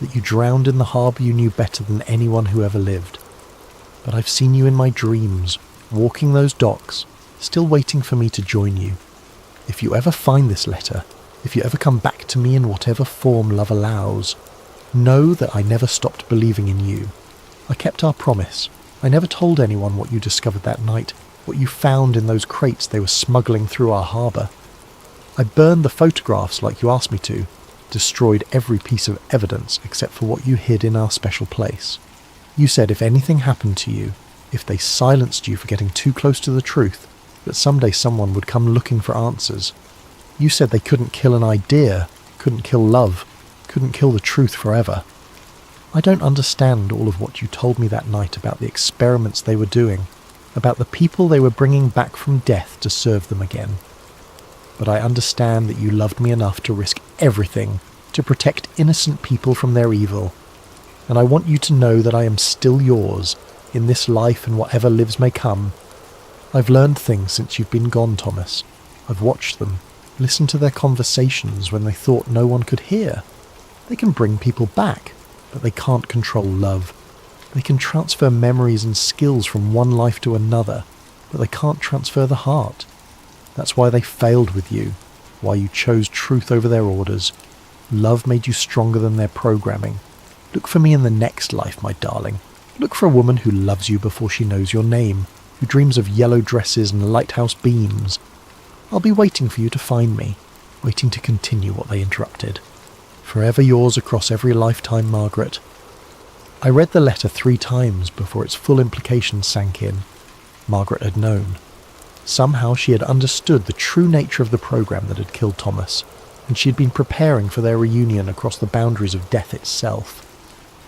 that you drowned in the harbour you knew better than anyone who ever lived. But I've seen you in my dreams, walking those docks, still waiting for me to join you. If you ever find this letter, if you ever come back to me in whatever form love allows, know that I never stopped believing in you. I kept our promise. I never told anyone what you discovered that night, what you found in those crates they were smuggling through our harbour. I burned the photographs like you asked me to, destroyed every piece of evidence except for what you hid in our special place. You said if anything happened to you, if they silenced you for getting too close to the truth, that someday someone would come looking for answers. You said they couldn't kill an idea, couldn't kill love, couldn't kill the truth forever. I don't understand all of what you told me that night about the experiments they were doing, about the people they were bringing back from death to serve them again. But I understand that you loved me enough to risk everything to protect innocent people from their evil. And I want you to know that I am still yours, in this life and whatever lives may come. I've learned things since you've been gone, Thomas. I've watched them, listened to their conversations when they thought no one could hear. They can bring people back, but they can't control love. They can transfer memories and skills from one life to another, but they can't transfer the heart. That's why they failed with you, why you chose truth over their orders. Love made you stronger than their programming. Look for me in the next life, my darling. Look for a woman who loves you before she knows your name, who dreams of yellow dresses and lighthouse beams. I'll be waiting for you to find me, waiting to continue what they interrupted. Forever yours across every lifetime, Margaret." I read the letter 3 times before its full implications sank in. Margaret had known. Somehow she had understood the true nature of the program that had killed Thomas, and she had been preparing for their reunion across the boundaries of death itself.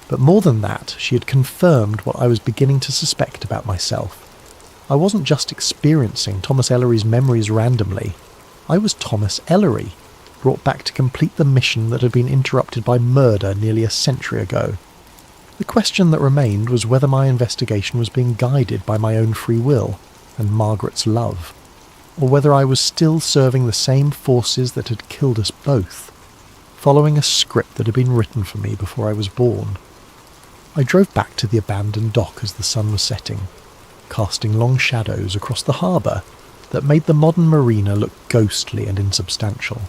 But more than that, she had confirmed what I was beginning to suspect about myself. I wasn't just experiencing Thomas Ellery's memories randomly. I was Thomas Ellery, brought back to complete the mission that had been interrupted by murder nearly a century ago. The question that remained was whether my investigation was being guided by my own free will and Margaret's love, or whether I was still serving the same forces that had killed us both, following a script that had been written for me before I was born. I drove back to the abandoned dock as the sun was setting, casting long shadows across the harbour that made the modern marina look ghostly and insubstantial.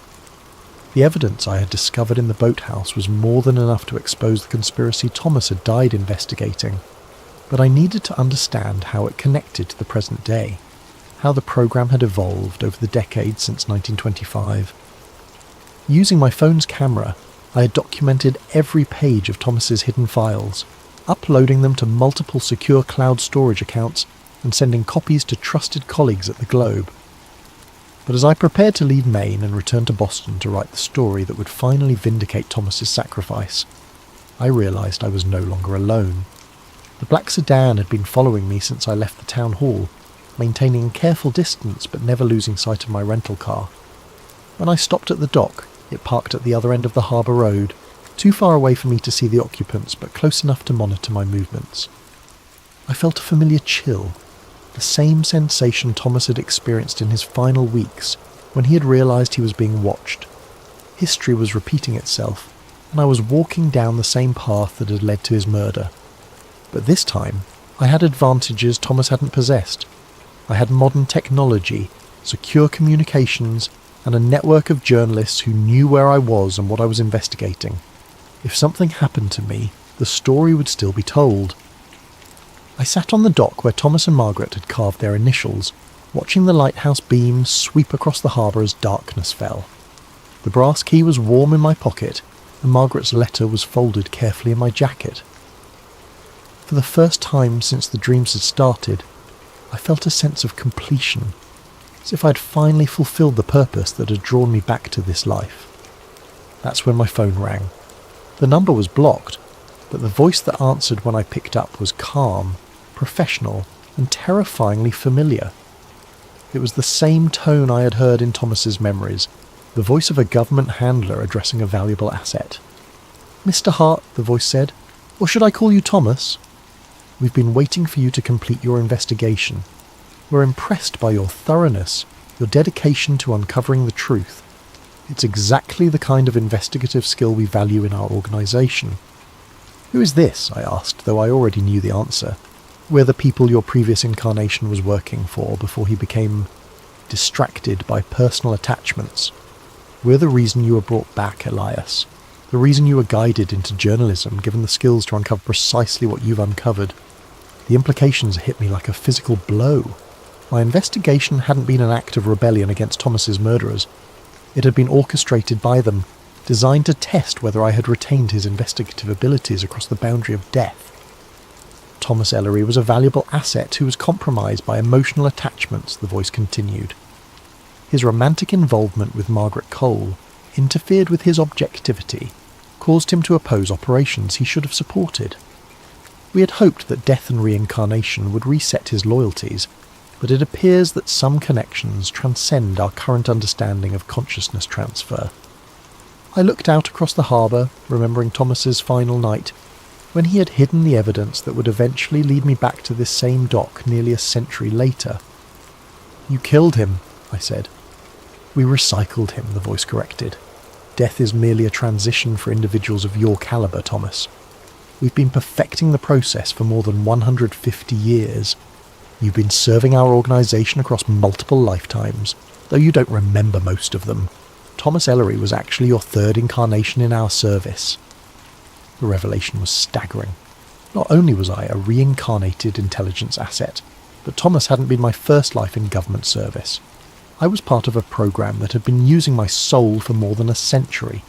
The evidence I had discovered in the boathouse was more than enough to expose the conspiracy Thomas had died investigating, but I needed to understand how it connected to the present day, how the program had evolved over the decades since 1925. Using my phone's camera, I had documented every page of Thomas's hidden files, uploading them to multiple secure cloud storage accounts and sending copies to trusted colleagues at the Globe. But as I prepared to leave Maine and return to Boston to write the story that would finally vindicate Thomas's sacrifice, I realised I was no longer alone. The black sedan had been following me since I left the town hall, maintaining a careful distance but never losing sight of my rental car. When I stopped at the dock, it parked at the other end of the harbour road, too far away for me to see the occupants, but close enough to monitor my movements. I felt a familiar chill, the same sensation Thomas had experienced in his final weeks when he had realised he was being watched. History was repeating itself, and I was walking down the same path that had led to his murder. But this time, I had advantages Thomas hadn't possessed. I had modern technology, secure communications, and a network of journalists who knew where I was and what I was investigating. If something happened to me, the story would still be told. I sat on the dock where Thomas and Margaret had carved their initials, watching the lighthouse beams sweep across the harbour as darkness fell. The brass key was warm in my pocket, and Margaret's letter was folded carefully in my jacket. For the first time since the dreams had started, I felt a sense of completion, as if I'd finally fulfilled the purpose that had drawn me back to this life. That's when my phone rang. The number was blocked, but the voice that answered when I picked up was calm, professional, and terrifyingly familiar. It was the same tone I had heard in Thomas's memories, the voice of a government handler addressing a valuable asset. "Mr. Hart," the voice said, "or should I call you Thomas? We've been waiting for you to complete your investigation. We're impressed by your thoroughness, your dedication to uncovering the truth. It's exactly the kind of investigative skill we value in our organisation." "Who is this?" I asked, though I already knew the answer. "We're the people your previous incarnation was working for before he became distracted by personal attachments. We're the reason you were brought back, Elias. The reason you were guided into journalism, given the skills to uncover precisely what you've uncovered. The implications hit me like a physical blow. My investigation hadn't been an act of rebellion against Thomas's murderers. It had been orchestrated by them, designed to test whether I had retained his investigative abilities across the boundary of death. Thomas Ellery was a valuable asset who was compromised by emotional attachments," the voice continued. "His romantic involvement with Margaret Cole interfered with his objectivity, caused him to oppose operations he should have supported. We had hoped that death and reincarnation would reset his loyalties, but it appears that some connections transcend our current understanding of consciousness transfer." I looked out across the harbour, remembering Thomas's final night, when he had hidden the evidence that would eventually lead me back to this same dock nearly a century later. "You killed him," I said. "We recycled him," the voice corrected. "Death is merely a transition for individuals of your calibre, Thomas. We've been perfecting the process for more than 150 years. You've been serving our organisation across multiple lifetimes, though you don't remember most of them. Thomas Ellery was actually your third incarnation in our service." The revelation was staggering. Not only was I a reincarnated intelligence asset, but Thomas hadn't been my first life in government service. I was part of a program that had been using my soul for more than a century,